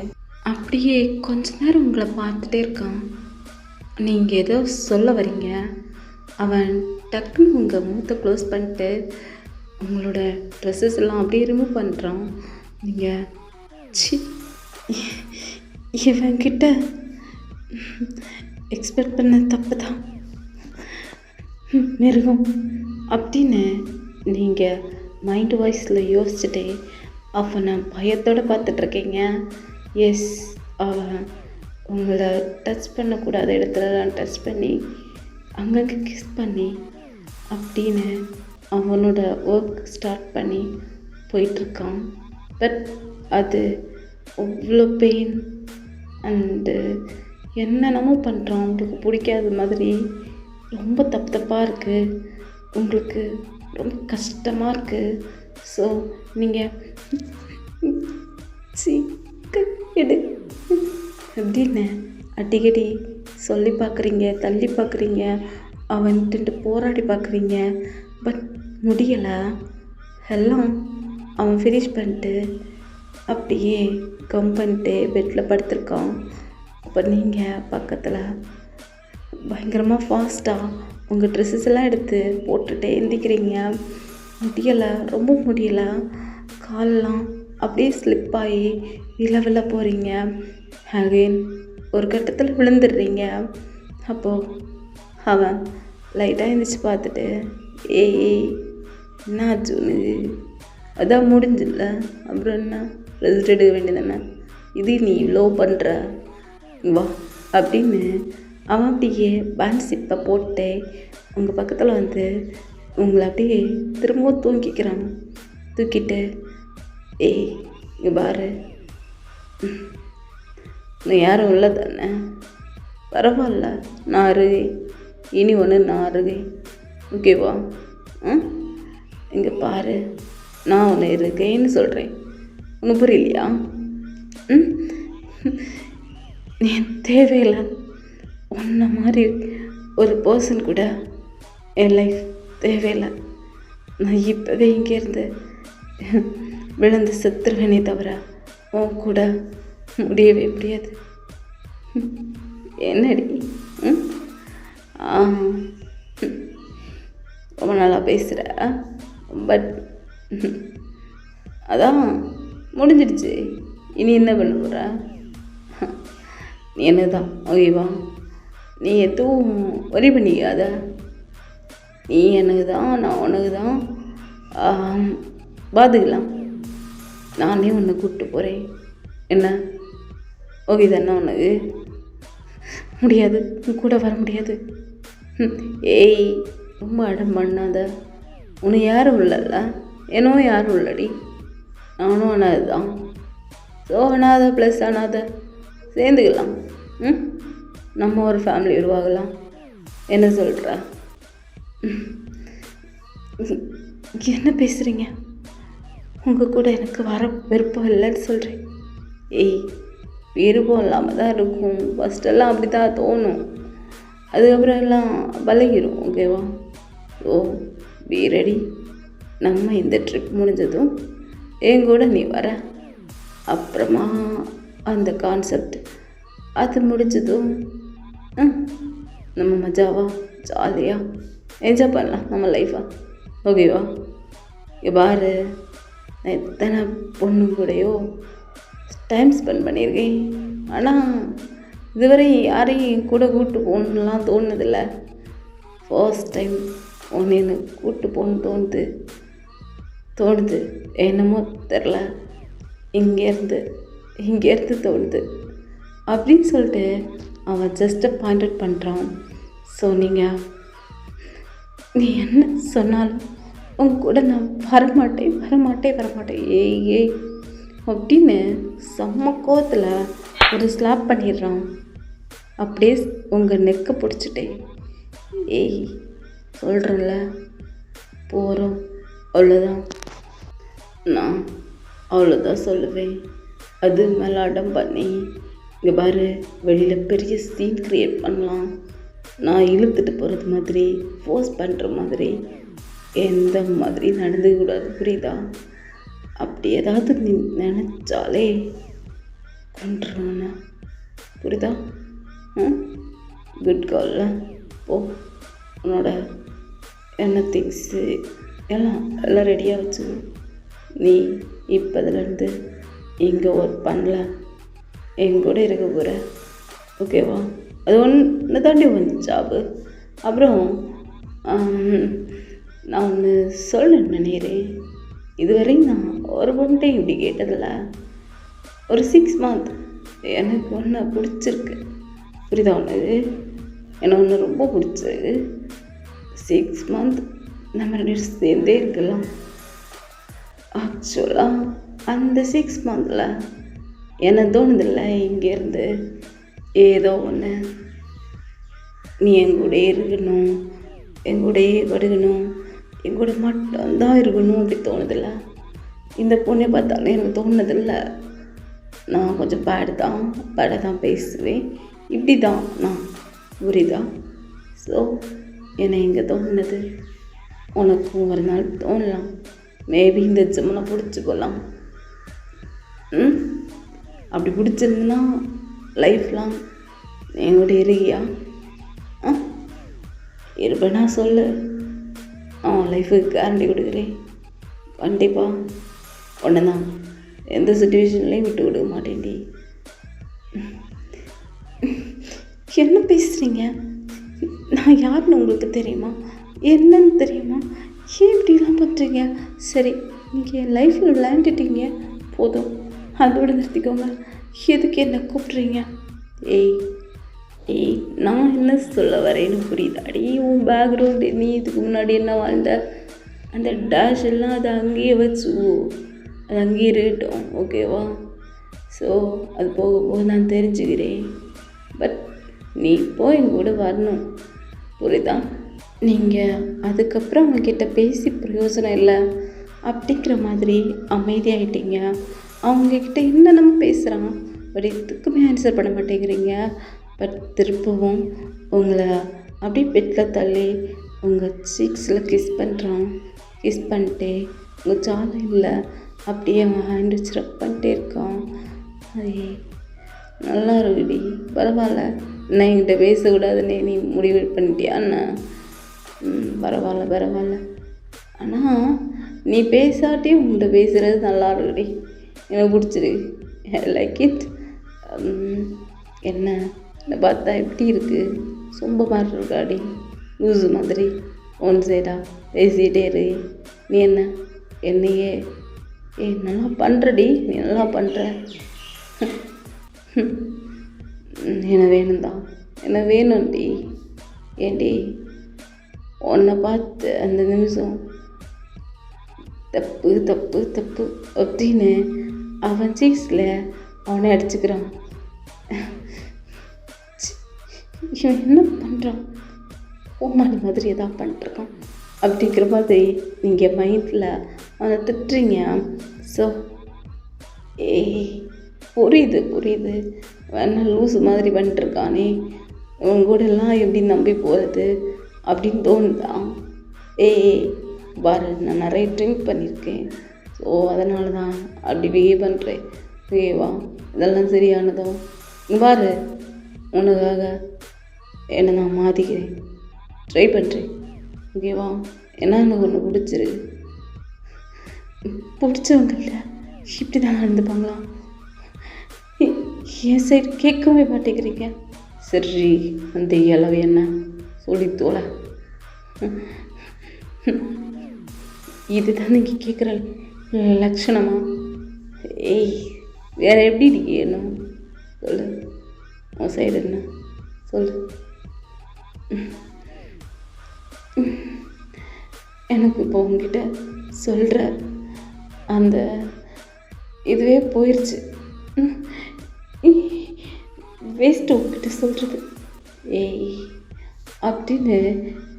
அப்படியே கொஞ்ச நேரம் உங்களை பார்த்துட்டே இருக்கான். நீங்கள் ஏதோ சொல்ல வரீங்க. அவன் டக்குன்னு உங்கள் மூத்தை க்ளோஸ் பண்ணிட்டு உங்களோட ட்ரெஸ்ஸஸ் எல்லாம் அப்படியே ரிமூவ் பண்ணுறான். நீங்கள் இவன்கிட்ட எக்ஸ்பெக்ட் பண்ண தப்பு தான் மிருகம் அப்படின்னு நீங்கள் மைண்ட் வாய்ஸில் யோசிச்சுட்டே அவனை பயத்தோடு பார்த்துட்ருக்கீங்க. எஸ், அவன் உங்களை டச் பண்ணக்கூடாத இடத்துலலாம் டச் பண்ணி அங்கங்கே கிஸ் பண்ணி அப்படின்னு அவனோட ஒர்க் ஸ்டார்ட் பண்ணி போயிட்டுருக்கான். பட் அது அவ்வளோ பெயின் அண்டு என்னென்னமோ பண்ணுறான். உங்களுக்கு பிடிக்காத மாதிரி ரொம்ப தப்பாக இருக்குது, உங்களுக்கு ரொம்ப கஷ்டமாக இருக்குது. ஸோ நீங்கள் எடு அப்படின்னு அடிக்கடி சொல்லி பார்க்குறீங்க, தள்ளி பார்க்குறீங்க, அவன்ட்டு போராடி பார்க்குறீங்க. பட் முடியலை. எல்லாம் அவன் ஃபினிஷ் பண்ணிட்டு அப்படியே கம் பண்ணிட்டு பெட்டில் படுத்திருக்கான். அப்போ நீங்கள் பக்கத்தில் பயங்கரமாக ஃபாஸ்ட்டாக உங்கள் ட்ரெஸ்ஸஸ் எல்லாம் எடுத்து போட்டுகிட்டே எந்திக்கிறீங்க. முடியலை, ரொம்ப முடியலை. காலெலாம் அப்படியே ஸ்லிப்பாகி விழ போகிறீங்க. அகைன் ஒரு கட்டத்தில் விழுந்துடுறீங்க. அப்போது அவன் லைட்டாக எழுந்திரிச்சு பார்த்துட்டு ஏய் என்ன ஆச்சு உனக்கு, அதான் முடிஞ்சில்ல, அப்புறம் என்ன ரெஸ்ட் எடுக்க வேண்டியதானே, இது நீ இவ்வளோ பண்ணுற வா அப்படின்னு அவன் அப்படியே பேண்ட் சிப்பை போட்டு உங்கள் பக்கத்தில் வந்து உங்களை அப்படியே திரும்பவும் தூக்கிட்டு ஏய் இங்கே பாரு, நீ யாரும் இல்லை தானே, பரவாயில்ல, நான் அருகே, இனி ஒன்று நான் அருகே, ஓகேவா? இங்கே பாரு, நான் உன்னை இருக்கேன்னு சொல்கிறேன், ஒன்றும் புரியலையா? நீ தேவையில்லை, உன்ன மாதிரி ஒரு பர்சன் கூட என் லைஃப் தேவையில்லை. நான் இப்போவே இங்கேருந்து விழுந்து செத்துருவேனே தவிர உன் கூட முடியவே முடியாது. என்னடி ரொம்ப நல்லா பேசுகிற, பட் அதான் முடிஞ்சிடுச்சு, இனி என்ன பண்ண போகிற? நீ என்ன தான் ஓகேவா? நீ எதுவும் ஒரி பண்ணிக்காத, நீ எனக்கு தான், நான் உனக்கு தான், பார்த்துக்கலாம். நானே உன்னை கூப்பிட்டு போகிறேன், என்ன ஓகே தானே உனக்கு? முடியாது, கூட வர முடியாது. ஏய் ரொம்ப அடம் பண்ணாத, உனக்கு யாரும் இல்லைல்ல, ஏனோ யாரும் இல்லடி, நானும் அனாதை தான். ஸோ அனாதை ப்ளஸ் அனாதை சேர்ந்துக்கலாம், நம்ம ஒரு ஃபேமிலி உருவாகலாம். என்ன சொல்கிற? என்ன பேசுகிறீங்க? உங்கள் கூட எனக்கு வர விருப்பம் இல்லைன்னு சொல்கிறேன். ஏய் விருப்பம் இல்லாமல் தான் இருக்கும், ஃபஸ்ட்டெல்லாம் அப்படி தான் தோணும், அதுக்கப்புறம் எல்லாம் பழகிடும், ஓகேவா? ஓ பி ரெடி. நம்ம இந்த ட்ரிப் முடிஞ்சதும் என் கூட நீ வர, அப்புறமா அந்த கான்செப்ட் அது முடிஞ்சதும் ஆ நம்ம மஜாவா ஜாலியாக என்ஜாய் பண்ணலாம் நம்ம லைஃபா. ஓகேவா? இங்கே பாரு, நான் எத்தனை பொண்ணு கூடயோ டைம் ஸ்பெண்ட் பண்ணியிருக்கேன். ஆனால் இதுவரை யாரையும் கூட கூப்பிட்டு போகணுன்னுலாம் தோணுதில்லை. ஃபர்ஸ்ட் டைம் ஒன்று எனக்கு கூப்பிட்டு போகணுன்னு தோணுது. என்னமோ தெரில, இங்கேருந்து தோணுது அப்படின்னு சொல்லிட்டு அவன் ஜஸ்ட்டு பாயிண்ட் அவுட் பண்ணுறான். ஸோ நீ என்ன சொன்னாலும் உங்க கூட நான் வரமாட்டேன் ஏய் அப்படின்னு செம்ம கோவத்தில் ஒரு ஸ்லாப் பண்ணிடுறான். அப்படியே உங்கள் நெக்கை பிடிச்சிட்டேன். ஏய் சொல்கிறேன்ல, போகிறோம், அவ்வளோதான். நான் அவ்வளோதான் சொல்லுவேன். அது மேலே அடம் பண்ணி இங்கே பாரு, வெளியில் பெரிய சீன் க்ரியேட் பண்ணலாம். நான் இழுத்துட்டு போகிறது மாதிரி, ஃபோர்ஸ் பண்ணுற மாதிரி எந்த மாதிரி நடந்துக்கூடாது, புரியுதா? அப்படி ஏதாவது நீ நினச்சாலே கொண்டுருவான, புரியுதா? குட் கால்ல போ. உன்னோட என்ன திங்ஸு எல்லாம் ரெடியாக வச்சு நீ இப்போதுலேருந்து இங்கே ஒர்க் பண்ணல, எங்கூட இருக்க போகிற. ஓகேவா? அது ஒன்று தாண்டி ஒன்று ஜாபு. அப்புறம் நான் ஒன்று சொல்ல நினைக்கிறேன். இதுவரையும் நான் ஒரு பொண்ணையும் இப்படி கேட்டதில்ல. ஒரு 6 month எனக்கு ஒன்று பிடிச்சிருக்கு, புரியுதா? எனக்கு ஒன்று ரொம்ப பிடிச்சிருக்கு. 6 month நம்ம 2 பேரும் சேர்ந்தே இருக்கலாம். ஆக்சுவலாக அந்த 6 monthல என்ன தோணுதில்லை, இங்கேருந்து ஏதோ ஒன்று நீ எங்கூடயே இருக்கணும், எங்கூடையே படுக்கணும், எங்கூட மட்டும்தான் இருக்கணும் அப்படி தோணுதில்ல. இந்த பொண்ணை பார்த்தாலும் எனக்கு தோணுதில்லை. நான் கொஞ்சம் பேடாக தான் பேசுவேன், இப்படி தான் நான், புரியுதா? ஸோ என்னை இங்கே தோணுனது உனக்கும் ஒரு நாள் தோணலாம். மேபி இந்த ஜம்முனை பிடிச்சி போகலாம். அப்படி பிடிச்சிருந்துன்னா லைஃப் லாங் எங்கூட இருக்கியா? இருப்பேனா சொல்லு, லைஃபுக்கு கேரண்டி கொடுக்குறேன். கண்டிப்பாக ஒன்று தான், எந்த சுச்சுவேஷன்லேயும் விட்டு கொடுக்க மாட்டேன்டி. என்ன பேசுகிறீங்க? நான் யாருன்னு உங்களுக்கு தெரியுமா? என்னன்னு தெரியுமா? ஏன் இப்படிலாம் பண்ணுறீங்க? சரி, நீங்கள் என் லைஃப்பில் விளையாண்டுட்டீங்க, போதும், அதோடு நிறுத்திக்கோங்க. எதுக்கு என்ன கூப்பிட்றீங்க? ஏய் நான் என்ன சொல்ல வரேன்னு புரியுதாடி? உன் பேக்ரவுண்டு, நீ இதுக்கு முன்னாடி என்ன வாழ்ந்த அந்த டேஷ் எல்லாம் அதை அங்கேயே வச்சுக்கோ, அது அங்கேயே இருக்கட்டும், ஓகேவா? ஸோ அது போக போக நான் தெரிஞ்சுக்கிறேன். பட் நீ இப்போ எங்கூட வரணும், புரியுதா? நீங்கள் அதுக்கப்புறம் அவங்கக்கிட்ட பேசி பிரயோஜனம் இல்லை அப்படிங்கிற மாதிரி அமைதியாகிட்டீங்க. அவங்கக்கிட்ட என்ன நம்ம பேசுகிறான், பட் எதுக்குமே ஆன்சர் பண்ண மாட்டேங்கிறீங்க. பட் திருப்பவும் உங்களை அப்படியே பெட்டில் தள்ளி உங்கள் சீக்ஸில் கிஸ் பண்ணுறான். கிஸ் பண்ணிட்டே உங்கள் ஜாலை இல்லை அப்படியே அவன் ஹேண்ட் வச்சு ரப் பண்ணிட்டே இருக்கான். அதே நல்லா இருக்குடி, பரவாயில்ல. நான் என்கிட்ட பேசக்கூடாதுன்னு நீ முடிவு பண்ணிட்டியான்னு? பரவாயில்ல. ஆனால் நீ பேசாட்டியும் உங்கள்கிட்ட பேசுகிறது நல்லா இருக்குடி, எனக்கு பிடிச்சிருக்கு, லைக் இட். என்ன பார்த்தா எப்படி இருக்குது? சொம்ப மாதிரி இருக்காடி, லூஸு மாதிரி ஒன் சைடாக பேசிகிட்டே இரு. நீ என்னையே நல்லா பண்ணுறடி, நீ நல்லா பண்ணுற. என்ன வேணும்டி. ஏண்டி உன்னை பார்த்து அந்த நிமிஷம் தப்பு அப்படின்னு அவன் சீக்ஸில் அவனை அடிச்சுக்கிறான். இவன் என்ன பண்ணுறான்? ஓமாடி மாதிரி எதாவது பண்ணிட்டுருக்கான் அப்படிங்கிற மாதிரி நீங்கள் மைண்டில் அவனை திட்டுறீங்க. ஸோ புரியுது வேணா லூஸு மாதிரி பண்ணிட்டுருக்கானே, இவன் கூட எல்லாம் எப்படி நம்பி போகிறது அப்படின்னு தோணுதான். பாரு, நான் நிறைய ட்ரிங்க் பண்ணியிருக்கேன், ஸோ அதனால தான் அப்படி பிஹேவ் பண்ணுறேன், ஓகேவா? இதெல்லாம் சரியானதும் பாரு, உனக்காக என்னை நான் மாற்றிக்கிறேன், ட்ரை பண்ணுறேன், ஓகேவா? ஏன்னா எனக்கு ஒன்று பிடிச்சிருக்கு. பிடிச்சவங்கள்ட்ட இப்படி தான் நடந்துப்பாங்களா? என் சைடு கேட்கவே மாட்டேங்கிறீங்க. சரி, அந்த இளவு என்ன சொல்லித்தோல. இதுதான் நீங்கள் கேட்குற லட்சணமா? ஏய், வேற எப்படி இருக்கணும் சொல்லு. உன் சைடு என்ன சொல்லு. எனக்கு இப்போ உங்ககிட்ட சொல்கிற அந்த இதுவே போயிடுச்சு. வேஸ்ட்டு உங்ககிட்ட சொல்கிறது. ஏய் அப்படின்னு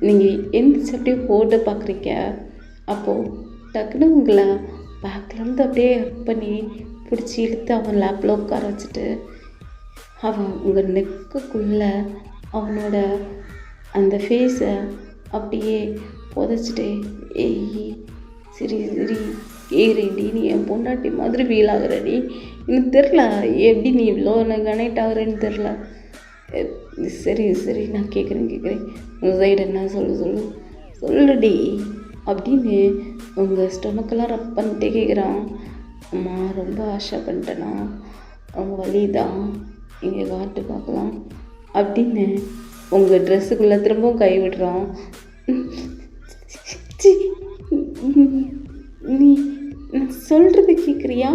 நீங்கள் எந்திரிச்சு அப்படியே போட்டு பார்க்குறீங்க. அப்போது டக்குன்னு உங்களை பேக்லேருந்து அப்படியே ஹக் பண்ணி பிடிச்சி இழுத்து அவன் லேப்பில் உட்கார வச்சுட்டு அவன் உங்கள் நெக்குக்குள்ளே அவனோட அந்த ஃபேஸை அப்படியே புதைச்சிட்டே, ஏய் சரி சரி கேட்குறேன்டி, நீ என் பொண்டாட்டி மாதிரி ஃபீல் ஆகுறடி, எனக்கு தெரில எப்படி நீ இவ்வளோ நான் கனெக்ட் ஆகுறேன்னு தெரில. சரி சரி நான் கேட்குறேன், உங்கள் சைடு என்ன சொல்லுடி அப்படின்னு உங்கள் ஸ்டொமக்கெல்லாம் ரப் பண்ணிட்டே கேட்குறான். அம்மா ரொம்ப ஆசை பண்ணிட்டேனா, ரொம்ப வலிதான், இங்கே காட்டு பார்க்கலாம் அப்படின்னு உங்கள் ட்ரெஸ்ஸுக்குள்ளே திரும்பவும் கை விடுறான். நீ நான் சொல்கிறது கேட்குறியா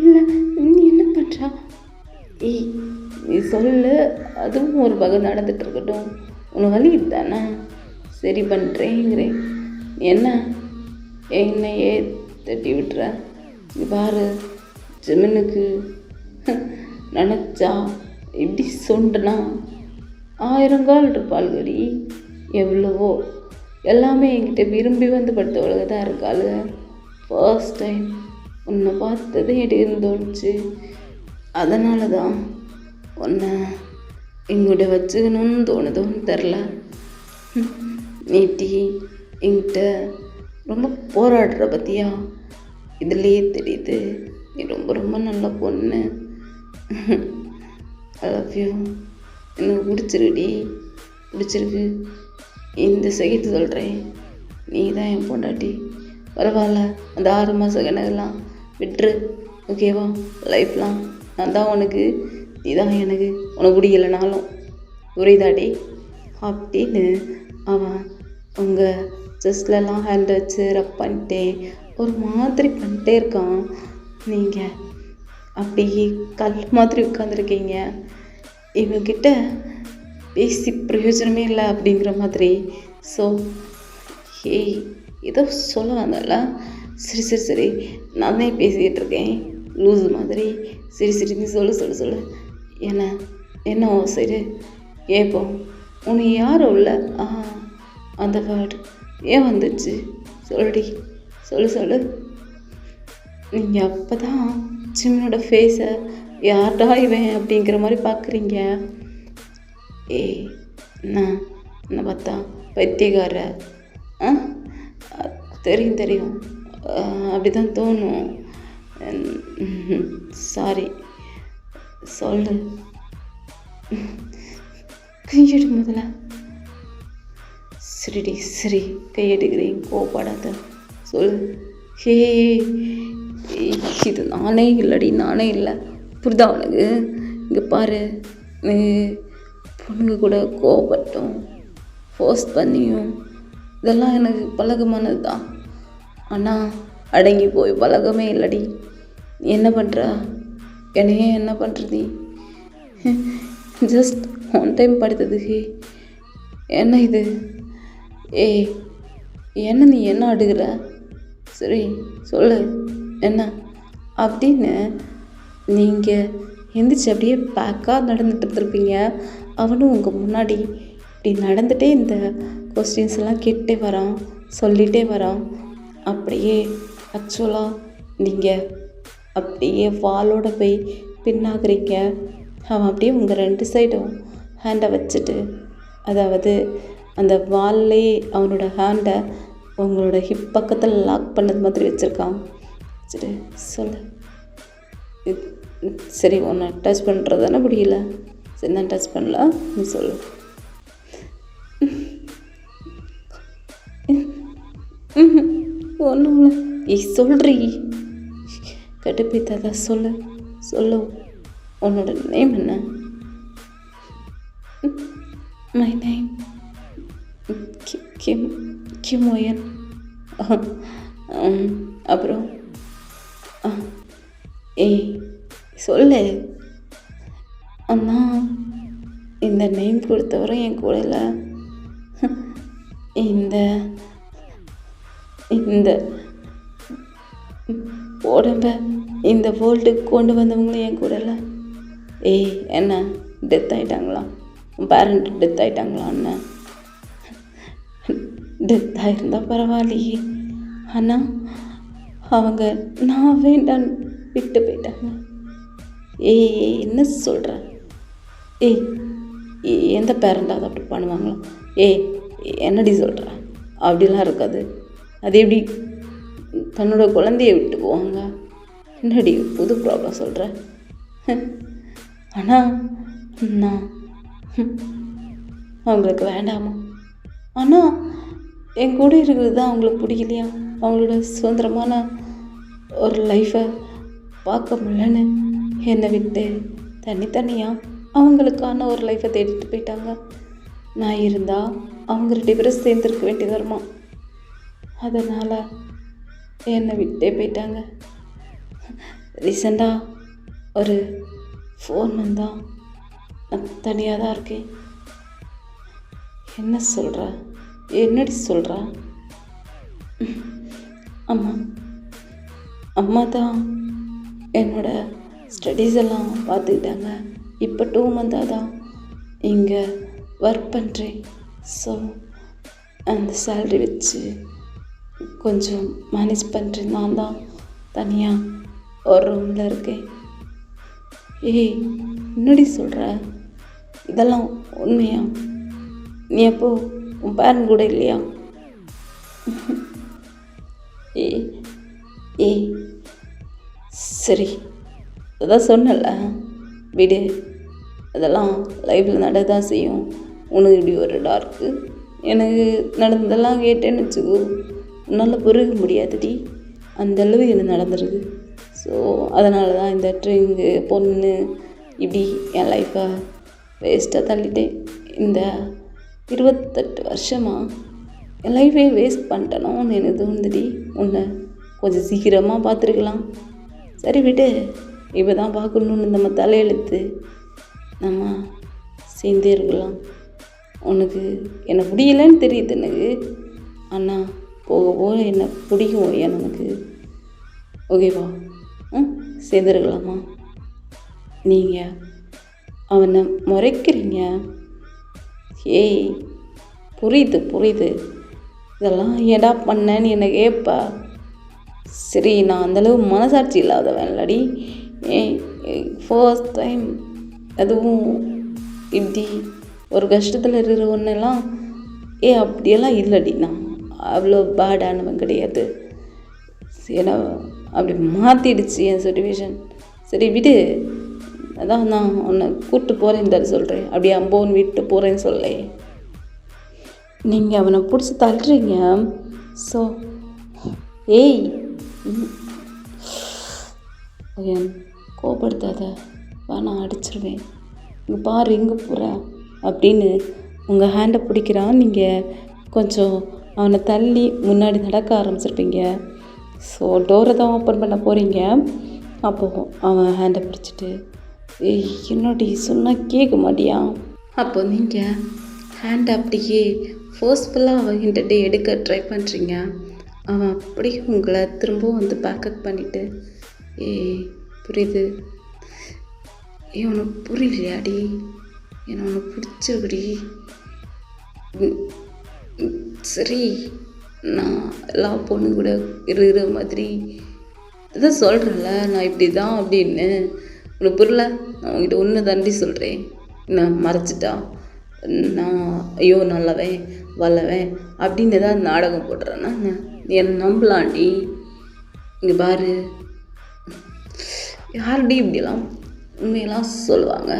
இல்லை நீ என்ன பண்ணுறா? ஏய் நீ சொல்லு, அதுவும் ஒரு பக்கம் நடந்துட்டு இருக்கட்டும், உனக்கு வலி தானே, சரி பண்ணுறேங்கிறேன். என்னையே தட்டி விட்டுற. நீ பாரு, ஜெமினுக்கு நினச்சா இப்படி சொண்டனா 1000 கால் இருப்பாளுகடி, எவ்வளவோ எல்லாமே என்கிட்ட விரும்பி வந்து படுத்தவளுக தான் இருக்காள். ஃபர்ஸ்ட் டைம் உன்னை பார்த்ததே எனக்கு தோணுச்சு, அதனால தான் உன்னை எங்கிட்ட வச்சுக்கணும்னு தோணுதோன்னு தெரில. நீட்டி என்கிட்ட ரொம்ப போராடுற பற்றியா, இதுலேயே தெரியுது நீ ரொம்ப ரொம்ப நல்ல பொண்ணு. I love you. எனக்கு பிடிச்சிருக்கு. இந்த செகண்ட் சொல்கிறேன், நீ தான் என் பொண்டாட்டி. பரவாயில்ல, அந்த 6 மாத கணக்கெல்லாம் விட்டுரு, ஓகேவா? லைஃப்லாம் நான் தான் உனக்கு, நீ தான் எனக்கு, உனக்கு பிடிக்கலனாலும், புரியுதாடி அப்படின்னு அவன் உங்கள் செஸ்ட்லலாம் ஹேண்ட் வச்சு ரப் பண்ணிட்டே ஒரு மாதிரி பண்ணிட்டே இருக்கான். நீங்கள் அப்படியே கல் மாதிரி உட்காந்துருக்கீங்க. இவங்கிட்ட பேசி பிரயோஜனமே இல்லை அப்படிங்கிற மாதிரி. ஸோ ஏய் ஏதோ சொல்ல வந்தால, சரி நான் தான் பேசிக்கிட்டு இருக்கேன் லூஸ் மாதிரி. சரி நீ சொல்லு என்ன சரி கேட்போம். உனக்கு யாரும் இல்லை, அந்த வேர்டு ஏன் வந்துச்சு சொல்லுடி, சொல்லு. நீங்கள் அப்போ தான் ஜிம்னோட ஃபேஸை யார்டா இவன் அப்படிங்கிற மாதிரி பார்க்குறீங்க. ஏய் என்ன பார்த்தா பைத்தியக்கார, தெரியும், அப்படி தான் தோணும். சாரி சொல்லு. கையெடு முதல்ல. சரி கையெடுக்கிறேன், கோவப்படாத, சொல்லு. ஹே இது நானே இல்லை, புரிதா உனக்கு? இங்கே பாரு, பொண்ணுங்க கூட கோவப்பட்டோம், ஃபோர்ஸ் பண்ணியும் இதெல்லாம் எனக்கு பழக்கமானது தான். ஆனால் அடங்கி போய் பழக்கமே இல்லடி. நீ என்ன பண்ணுற? என்னையே என்ன பண்ணுறது? ஜஸ்ட் ஒன் டைம் படுத்ததுக்கு என்ன இது? ஏய் என்ன நீ என்ன அடுகிற? சரி சொல்லு என்ன அப்படின்னு நீங்கள் எந்திரிச்சு அப்படியே பேக்காக நடந்துட்டு இருந்திருப்பீங்க. அவனும் உங்கள் முன்னாடி இப்படி நடந்துகிட்டே இந்த கொஸ்டின்ஸ் எல்லாம் கேட்டே வரான், சொல்லிகிட்டே வரான். அப்படியே ஆக்சுவலாக நீங்கள் அப்படியே வாலோட போய் பின்னாகிறீங்க. அவன் அப்படியே உங்கள் 2 சைடும் ஹேண்டை வச்சுட்டு, அதாவது அந்த வால்லே அவனோட ஹேண்டை உங்களோட ஹிப் பக்கத்தில் லாக் பண்ணது மாதிரி வச்சுருக்கான். சரி சொல்லு. சரி உன்னை டச் பண்ணுறதானே முடியல, சரி நான் டச் பண்ணல, நீ சொல்லு. ஒன்றும் இல்லை. சொல்றீ கடுப்பேத்தாத, சொல்லு. உன்னோட நேம் என்ன? மை நேம் கிமோயன். அப்புறம் சொல்லு. அண்ணா இந்த நேம் கொடுத்தவரை என் கூட இல்லை. இந்த இந்த உடம்ப இந்த வேர்ல்டுக்கு கொண்டு வந்தவங்களும் என் கூட இல்லை. என்ன டெத் ஆகிட்டாங்களா? உன் பேரண்ட் டெத் ஆகிட்டாங்களா? அண்ணன் டெத் ஆகிருந்தா பரவாயில்லையே, ஆனால் அவங்க நான் வேண்டான்னு விட்டு போயிட்டாங்க. என்ன சொல்கிற? எந்த பேரண்டாவது அப்படி பண்ணுவாங்களா? என்னடி சொல்கிற? அப்படிலாம் இருக்காது. அது எப்படி தன்னோட குழந்தைய விட்டு போவாங்க? என்னடி புது ப்ராப்ளம் சொல்கிற? ஆனால் நான் அவங்களுக்கு வேண்டாமா? ஆனால் என் கூட இருக்கிறது தான் அவங்களுக்கு பிடிக்கலையா? அவங்களோட சுதந்திரமான ஒரு லைஃப்பை பார்க்க முடியலன்னு என்னை விட்டு தனித்தனியாக அவங்களுக்கான ஒரு லைஃப்பை தேடிட்டு போயிட்டாங்க. நான் இருந்தால் அவங்க 2 பேரும் சேர்ந்துருக்க வேண்டியது வருமா? அதனால் என்னை விட்டே போயிட்டாங்க. ரீசெண்டாக ஒரு ஃபோன் வந்தால் நான் தனியாக தான் இருக்கேன். என்ன சொல்கிற? என்னடி சொல்கிற? அம்மா தான் என்னோட ஸ்டடீஸ் எல்லாம் பார்த்துக்கிட்டாங்க. இப்போ 2 மந்தாக தான் இங்கே ஒர்க் பண்ணுறேன். ஸோ அந்த சேலரி வச்சு கொஞ்சம் மேனேஜ் பண்ணுறேன். நான் தான் தனியாக ஒரு ரூமில் இருக்கேன். என்னடி சொல்கிற? இதெல்லாம் உண்மையா? நீ அப்போ உன் பேரண்ட் கூட இல்லையா? சரி, அதான் சொன்னல, விடு. அதெல்லாம் லைஃப்பில் நடதான் செய்யும். உனக்கு இப்படி ஒரு டார்க்கு எனக்கு நடந்ததெல்லாம் கேட்டேன்னு வச்சுக்கோ, உன்னால் புரிக முடியாதுடி. அந்தளவு எனக்கு நடந்துருது. ஸோ அதனால தான் இந்த ட்ரிங்கு பொண்ணு இப்படி என் லைஃப்பை வேஸ்ட்டாக தள்ளிட்டேன். இந்த 28 வருஷமாக என் லைஃபே வேஸ்ட் பண்ணிட்டேனோன்னு எனக்கு தோணுதுடி. உன்னை கொஞ்சம் சீக்கிரமாக பார்த்துருக்கலாம். சரி விடு, இப்போ தான் பார்க்கணுன்னு நம்ம தலையெழுத்து, நம்ம சேர்ந்தே இருக்கலாம். உனக்கு என்னை பிடிக்கலன்னு தெரியுது எனக்கு, ஆனால் போக போக என்னை பிடிக்கும் எனக்கு. ஓகேவா? சேர்ந்துருக்கலாமா? நீங்கள் அவனை முறைக்கிறீங்க. புரியுது. இதெல்லாம் ஏடா பண்ணேன்னு என்னை கேட்பா. சரி, நான் அந்தளவு மனசாட்சி இல்லாதவன் இல்லடி. ஃபர்ஸ்ட் டைம் அதுவும் இப்படி ஒரு கஷ்டத்தில் இருக்கிற ஒன்றெல்லாம் அப்படியெல்லாம் இல்லடி. நான் அவ்வளோ பேடானவன் கிடையாது. ஏன்னா அப்படி மாற்றிடுச்சு என் சிச்சுவேஷன். சரி விடு. அதான் நான் உன்னை கூப்பிட்டு போகிறேன்னு தான் சொல்கிறேன். அப்படியே அம்போன்னு விட்டு போகிறேன்னு சொல்ல. நீங்கள் அவனை பிடிச்சி தள்ளுறீங்க. ஸோ கோபப்படுத்தாத, நான் அடிச்சிருவேன். இங்கே பாரு, எங்கே போகிற அப்படின்னு உங்கள் ஹேண்டை பிடிக்கிறான். நீங்கள் கொஞ்சம் அவனை தள்ளி முன்னாடி நடக்க ஆரம்பிச்சிருப்பீங்க. ஸோ டோரை தான் ஓப்பன் பண்ண போகிறீங்க. அப்போது அவன் ஹேண்டை பிடிச்சிட்டு என்னடி சொன்னால் கேட்க மாட்டியா? அப்போ நீங்கள் ஹேண்டை அப்படியே ஃபோர்ஸ்ஃபுல்லாக அவன்கிட்ட எடுக்க ட்ரை பண்ணுறீங்க. அவன் அப்படியே உங்களை திரும்பவும் வந்து பேக்கப் பண்ணிவிட்டு புரியுது. உனக்கு புரியலையாடி? என்னை உனக்கு பிடிச்சிருக்குடி. சரி, நான் எல்லா பொண்ணு கூட இருக்கிற மாதிரி இதான் சொல்கிறேன்ல, நான் இப்படி தான் அப்படின்னு. உனக்கு புரியல? நான் உங்ககிட்ட ஒன்று தாண்டி சொல்கிறேன். நான் மறைச்சிட்டா நான் ஐயோ நல்லவன் வல்லவன் அப்படின்னு ஏதாவது நாடகம் போடுறேன்னா நீ என்னை நம்பலாண்டி. இங்கே பாரு, யாருடி இப்படிலாம் உண்மையெல்லாம் சொல்லுவாங்க?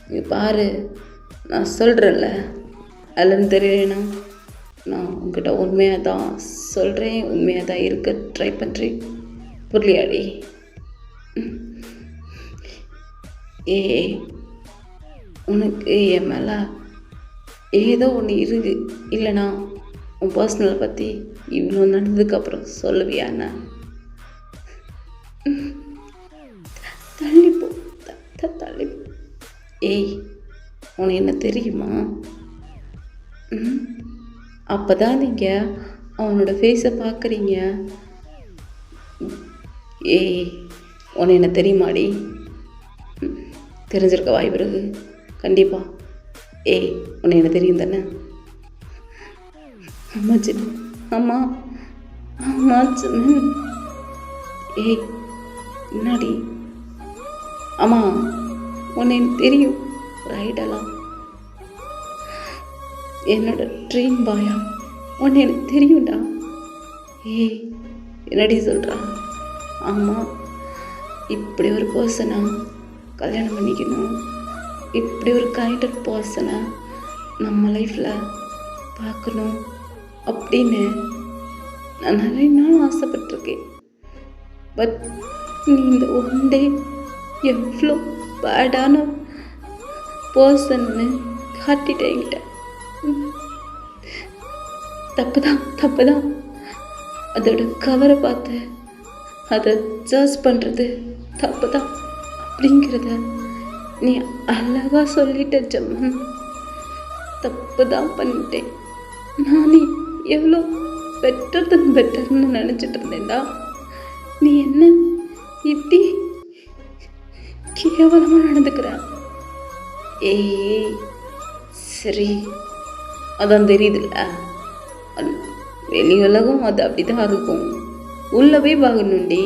இங்கே பாரு, நான் சொல்கிறேன்ல, அதுலேருந்து தெரியலைனா நான் உங்ககிட்ட உண்மையாக தான் சொல்கிறேன், உண்மையாக தான் இருக்க ட்ரை பண்ணுறேன். புரியலையாடி? ஏய், உனக்கு என் மேலே ஏதோ ஒன்று இருக்கு. இல்லைனா உன் பர்சனலை பற்றி இவ்வளோ நடந்ததுக்கப்புறம் சொல்லுவியா என்ன? தள்ளிப்போ, தள்ளிப்போ. ஏய், உனக்கு என்ன தெரியுமா? அப்போ தான் நீங்கள் அவனோட ஃபேஸை பார்க்குறீங்க. ஏய், உனக்கு என்ன தெரியுமாடி? தெரிஞ்சிருக்க வாய்ப்பு இருக்கு கண்டிப்பாக. ஏய், உனக்கு என்ன தெரியும் தானே? அம்மா சின்ன, அம்மா அம்மா சின்ன. ஏய், என்னாடி? அம்மா, உன்னை எனக்கு தெரியும். ரைட்டெல்லாம் என்னோட ட்ரீம் பாயா, உன்னை எனக்கு தெரியும்டா. ஏய், என்னடி சொல்கிறா? ஆமாம், இப்படி ஒரு பர்சனை கல்யாணம் பண்ணிக்கணும், இப்படி ஒரு கைண்ட் ஆஃப் பர்சனை நம்ம லைஃப்பில் பார்க்கணும் அப்படின்னு நான் நிறைய நாள் ஆசைப்பட்டிருக்கேன். பட் நீ இந்த ஒன் டே எவ்வளோ பேடான பர்சன்னு காட்டிட்டேங்கிட்ட. தப்பு தான். அதோட கவரை பார்த்து அதை ஜட்ஜ் பண்ணுறது தப்பு தான் அப்படிங்கிறத நீ அழகாக சொல்லிட்ட ஜம்மன். தப்பு தான் பண்ணிட்டேன். நானே எவ்வளோ பெட்டர்னு நினச்சிட்டு இருந்தேன்டா. நீ என்ன இப்படி கேவலமாக நடந்துக்கிற? ஏய், சரி, அதான் தெரியுதுல்ல, வெளி உலகம் அது அப்படி தான் இருக்கும். உள்ளே போய் பார்க்கணுண்டி.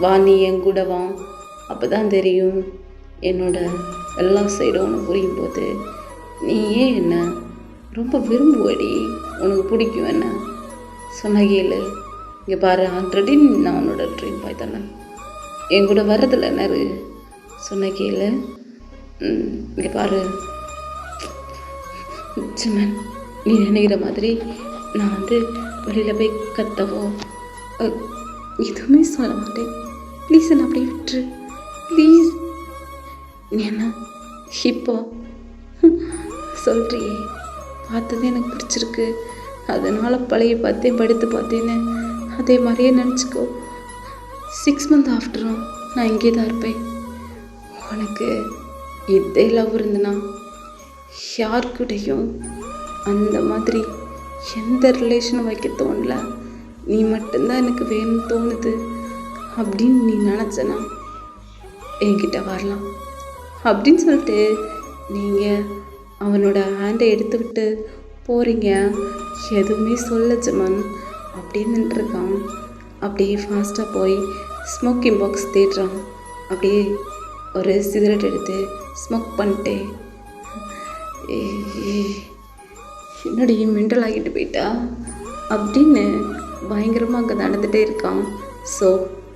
வா, நீ என் கூட வா, அப்போ தான் தெரியும். என்னோட எல்லா சைடும் உனக்கு புரியும் போது நீ ஏன் என்ன ரொம்ப விரும்புவடி, உனக்கு பிடிக்கும் என்ன சொன்ன கேளு. இங்கே பாரு, ஆல்ரெடி நான் உன்னோட ட்ரீம் பாய் தானே, என் கூட வர்றதில்ல என்ன சொன்ன கேளு. இங்கே பாரு சிம்மன், நீ நினைக்கிற மாதிரி நான் வெளியில் போய் கத்தவோ எதுவுமே சொல்ல மாட்டேன். ப்ளீஸ் என்ன அப்படியே விட்டுரு, ப்ளீஸ். நீ என்ன இப்போ சொல்கிறியே, பார்த்ததே எனக்கு பிடிச்சிருக்கு, அதனால் பழைய பார்த்தேன், படுத்து பார்த்தேன்னு அதே மாதிரியே நினச்சிக்கோ. 6 months ஆஃப்டரும் நான் இங்கே தான் இருப்பேன். உனக்கு இதே லவ் இருந்துன்னா யார்கிட்டையும் அந்த மாதிரி எந்த ரிலேஷனும் வைக்க தோணல, நீ மட்டும்தான் எனக்கு வேணும்னு தோணுது அப்படின்னு நீ நினச்சனா என்கிட்ட வரலாம் அப்படின்னு சொல்லிட்டு நீங்கள் அவனோட ஹேண்டை எடுத்து விட்டு போகிறீங்க. எதுவுமே சொல்ல ஜமன் அப்படின்னு நின்றுருக்கான். அப்படியே ஃபாஸ்ட்டாக போய் ஸ்மோக்கிங் பாக்ஸ் தேடுறான். அப்படியே ஒரு சிகரெட் எடுத்து ஸ்மோக் பண்ணிட்டே, என்னடி மென்டல் ஆகிட்டு போயிட்டா அப்படின்னு பயங்கரமாக அங்கே நடந்துகிட்டே இருக்கான். ஸோ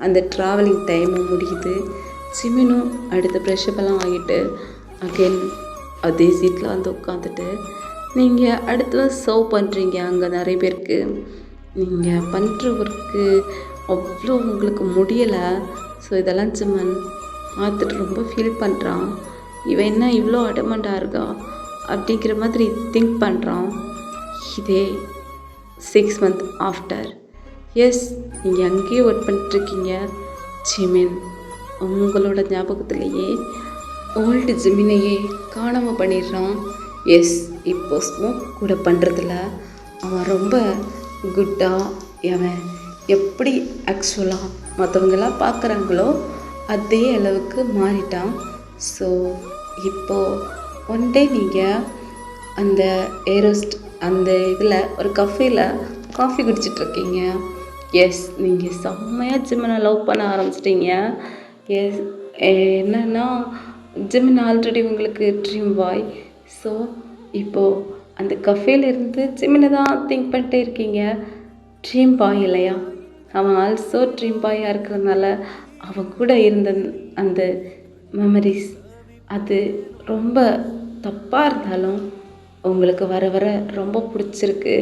அந்த ட்ராவலிங் டைமும் முடியுது. சிமினும் அடுத்த ப்ரெஷ்ஷப்பெல்லாம் ஆகிட்டு அகெயின் அதே சீட்டில் உட்காந்துட்டு நீங்கள் அடுத்தது சர்வ் பண்ணுறீங்க. அங்கே நிறைய பேருக்கு நீங்கள் பண்ணுற ஒர்க்கு அவ்வளோ உங்களுக்கு முடியலை. ஸோ இதெல்லாம் சிம்மன் பார்த்துட்டு ரொம்ப ஃபீல் பண்ணுறான். இவன் என்ன இவ்வளோ அடமண்டாக இருக்கா அப்படிங்கிற மாதிரி திங்க் பண்ணுறான். இதே 6 months ஆஃப்டர், எஸ், நீங்கள் அங்கேயே ஒர்க் பண்ணிட்டுருக்கீங்க. ஜிமின் உங்களோட ஞாபகத்திலேயே ஓல்டு ஜிமினையே காணாமல் பண்ணிடுறான். எஸ், இப்போ ஸ்மோக் கூட பண்ணுறதில்ல. அவன் ரொம்ப குட்டாக, அவன் எப்படி ஆக்சுவலாக மற்றவங்களாம் பார்க்குறாங்களோ அதே அளவுக்கு மாறிட்டான். ஸோ இப்போது ஒன் டே நீங்கள் அந்த ஏரோஸ்ட் அந்த இதில் ஒரு கஃபேயில் காஃபி குடிச்சிட்ருக்கீங்க. எஸ், நீங்கள் செம்மையாக ஜிம்மனை லவ் பண்ண ஆரம்பிச்சிட்டிங்க. எஸ், என்னென்னா ஜிம்மன் ஆல்ரெடி உங்களுக்கு ட்ரீம் பாய். ஸோ இப்போது அந்த கஃபேலேருந்து ஜிம்மனை தான் திங்க் பண்ணிட்டே இருக்கீங்க. ட்ரீம் பாய் இல்லையா, அவன் ஆல்சோ ட்ரீம் பாயாக இருக்கிறதுனால அவன் கூட இருந்த அந்த மெமரிஸ் அது ரொம்ப தப்பாக இருந்தாலும் உங்களுக்கு வர வர ரொம்ப பிடிச்சிருக்கு.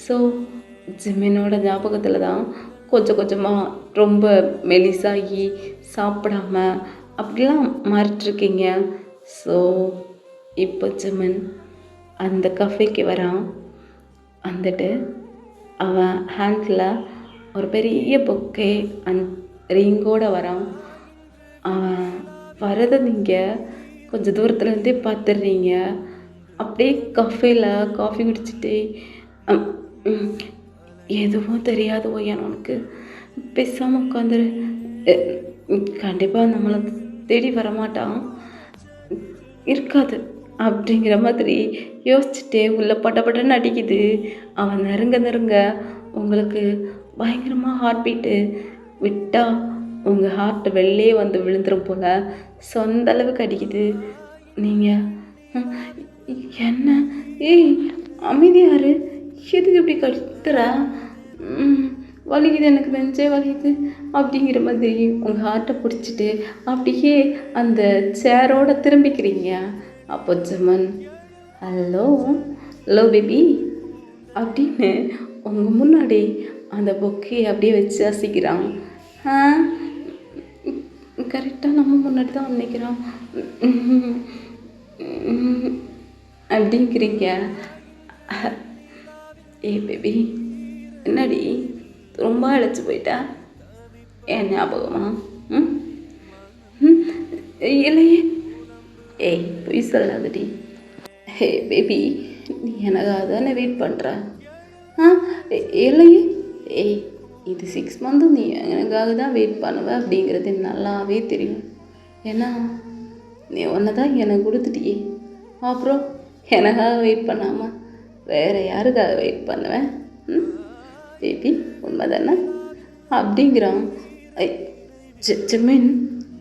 ஸோ ஜிமினோட ஞாபகத்தில் தான் கொஞ்சம் கொஞ்சமாக ரொம்ப மெலிசாகி சாப்பிடாம அப்படிலாம் மாறிட்டுருக்கீங்க. ஸோ இப்போ ஜிமின் அந்த கஃபேக்கு வரான். வந்துட்டு அவன் ஹேண்டில் ஒரு பெரிய பொக்கே ரிங்கோடு வரான். அவன் வரதை நீங்கள் கொஞ்சம் தூரத்துலேருந்தே பார்த்துடுறீங்க. அப்படியே கஃபேல காஃபி குடிச்சிட்டு எதுவும் தெரியாது ஒய்யான் உனக்கு, பேசாமல் உட்காந்துரு, கண்டிப்பாக நம்மளை தேடி வரமாட்டான், இருக்காது அப்படிங்கிற மாதிரி யோசிச்சுட்டே உள்ள பட்டப்பட்டன்னு அடிக்குது. அவன் நெருங்க உங்களுக்கு பயங்கரமாக ஹார்ட் பீட்டு விட்டால் உங்கள் ஹார்ட் வெளிலே வந்து விழுந்துடும் போல் சொந்த அளவுக்கு அடிக்குது. நீங்கள் என்ன ஏய் அமைதியாரு, எதுக்கு இப்படி கத்துற, வலிக்குது எனக்கு நெஞ்சே வலிக்குது அப்படிங்கிற மாதிரி உங்கள் ஹார்ட்டை பிடிச்சிட்டு அப்படியே அந்த சேரோட திரும்பிக்கிறீங்க. அப்போ ஜமன் ஹலோ ஹலோ பேபி அப்படின்னு உங்கள் முன்னாடி அந்த பொக்கையை அப்படியே வச்சு அசைக்கிறான். கரெக்டாக நம்ம முன்னாடி தான் நினைக்கிறான் அப்படிங்கிறீங்க. ஏ பேபி என்னடி ரொம்ப அழைச்சி போயிட்டா, ஏன் ஞாபகமா? இல்லையே. ஏய் பொய் சொல்லாதடி. ஹே பேபி நீ எனக்காக தானே வெயிட் பண்ணுற? இல்லையே. ஏய் இது 6 மந்த்தும் நீ எனக்காக தான் வெயிட் பண்ணுவ அப்படிங்கிறது நல்லாவே தெரியும். ஏன்னா நீ ஒன்று தான் எனக்கு கொடுத்துட்டியே, அப்புறம் எனக்காக வெயிட் பண்ணாமல் வேறு யாருக்காக வெயிட் பண்ணுவேன்? பேபி உண்மை தானே அப்படிங்கிறான். ஜிமின்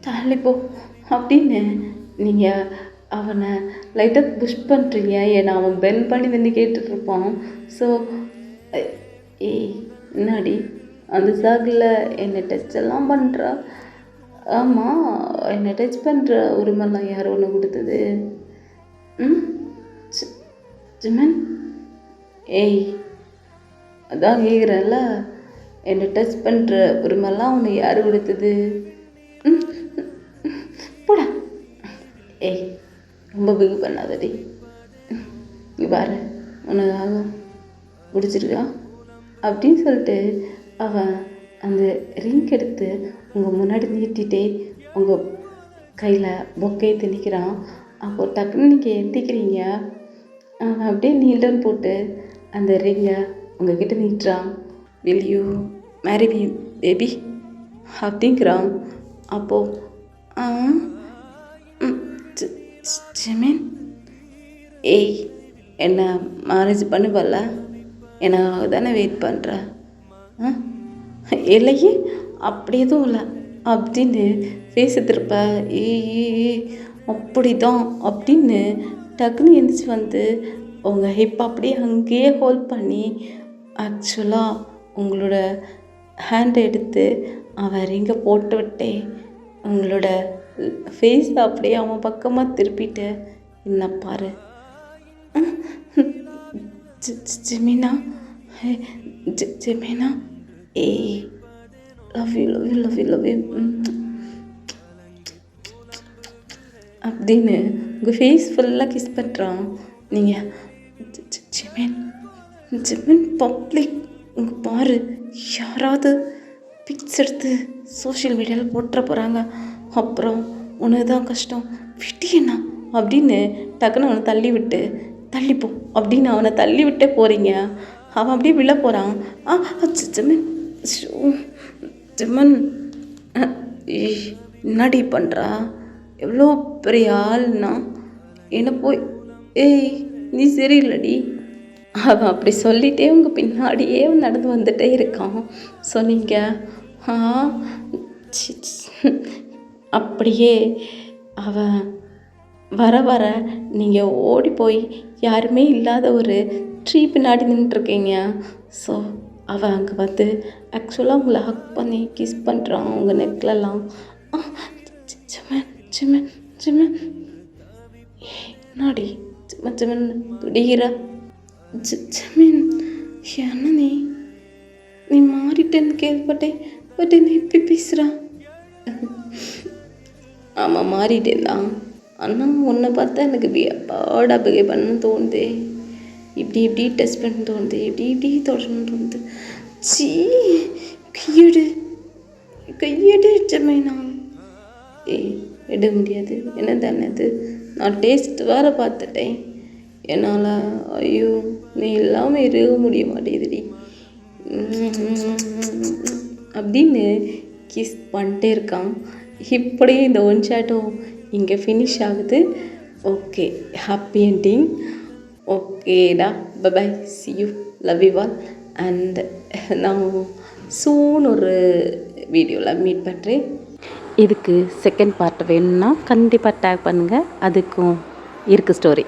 தள்ளிப்போ அப்படின்னு நீங்கள் அவனை லைட்டாக புஷ் பண்ணுறீங்க. ஏன்னா அவன் பென் பண்ணி நின்று கேட்டுட்ருப்பான். ஸோ ஏய் என்னாடி அந்த சாக்கில் என்னை டச் எல்லாம் பண்ணுறா? ஆமாம் என்னை டச் பண்ணுற உரிமெல்லாம் யார் ஒன்று கொடுத்தது? ஜிமின் ஏய் அதான் கேட்குறேன்ல, என்னை டச் பண்ணுற உரிமெல்லாம் உன்னை யார் கொடுத்தது? போடா. ஏய் ரொம்ப பிகு பண்ணாதடி. இங்கே பாரு உனக்காக பிடிச்சிருக்கா அப்படின்னு சொல்லிட்டு அவன் அந்த ரிங் எடுத்து உங்கள் முன்னாடி நீட்டிகிட்டே உங்கள் கையில் பொக்கையை திணிக்கிறான். அப்போ டக்குன்னு நீங்கள் எந்திக்கிறீங்க. அவன் அப்படியே நீல்டன் போட்டு அந்த ரிங்கை உங்ககிட்ட நீட்டுறான். Will you marry me baby அப்படிங்கிறான். அப்போது ஜிமின் ஏய் என்ன மேரேஜ் பண்ணுவல்ல, எனக்காக தானே வெயிட் பண்ணுற? இல்லையே அப்படி எதுவும் இல்லை அப்படின்னு பேசித்திருப்ப. ஏ அப்படி தான் அப்படின்னு டக்குன்னு எழுந்திரிச்சு வந்து உங்கள் ஹிப் அப்படியே அங்கேயே ஹோல்ட் பண்ணி ஆக்சுவலாக உங்களோட ஹேண்டை எடுத்து அவன் ரிங்கை போட்டு விட்டே உங்களோட ஃபேஸ் அப்படியே அவன் பக்கமாக திருப்பிட்டு என்ன பாரு. ஜிமினா ஜிமினா ஏய் love you love you love you love you அப்படின்னு உங்கள் ஃபேஸ் ஃபுல்லாக கிஸ் பண்ணுறான். நீங்கள் ஜிமின் ஜிமின் பப்ளிக் இங்கே பாரு, யாராவது பிக்ஸ் எடுத்து சோஷியல் மீடியாவில் போட்டுற போகிறாங்க, அப்புறம் உனக்கு தான் கஷ்டம், விட்டியண்ணா அப்படின்னு டக்குன்னு அவனை தள்ளிப்போ அப்படின்னு அவனை தள்ளி விட்டே போகிறீங்க. அவன் அப்படியே விழ போகிறான். ஜிமின் ஜிமன் என்னடி பண்ணுறா, எவ்வளோ பெரிய ஆள்னா என்ன போய் ஏய் நீ சரியில்லடி. அவன் அப்படி சொல்லிகிட்டே உங்கள் பின்னாடியே நடந்து வந்துட்டே இருக்கான். ஸோ நீங்கள் அப்படியே அவன் வர நீங்கள் ஓடி போய் யாருமே இல்லாத ஒரு ட்ரீ பின்னாடி நின்றுருக்கீங்க. ஸோ அவன் அங்கே வந்து ஆக்சுவலாக உங்களை ஹக் பண்ணி கிஸ் பண்ணுறான் உங்கள் நெக்லெல்லாம். ஜிமின் ஜிமின் ஜிமின் ஏ நாடி மச்சமன் துடிகிறா. ஜமீன் என்ன நீ மாறிட்டேன்னு கேள்விப்பட்டேன். பட் என்ன இப்படி பேசுகிறா? ஆமாம் மாறிட்டேன் தான். ஆனால் உன்னை பார்த்தா எனக்கு வியப்பாடாக பிஹேவ் பண்ணணும்னு தோணுது. இப்படி டெஸ்ட் பண்ண தோணுது. இப்படி தொடரணும்னு தோணுது. சீ கையெடு ஜமீனா. எட முடியாது. என்ன தானே அது? நான் டேஸ்ட் வேறு பார்த்துட்டேன். என்னால் ஐயோ நீ இல்லாமல் இருக்க முடிய மாட்டேங்குதுடி அப்படின்னு கிஸ் பண்ணிட்டே இருக்கான். இப்படியே இந்த ஒன் ஷாட்டும் இங்கே ஃபினிஷ் ஆகுது. Okay, happy ending. ஓகேடா, bye see you, love you all. And நான் சூன் ஒரு வீடியோவில் மீட் பண்ணுறேன். இதுக்கு செகண்ட் பார்ட் வேணும்னா கண்டிப்பாக டேக் பண்ணுங்கள். அதுக்கும் இருக்குது ஸ்டோரி.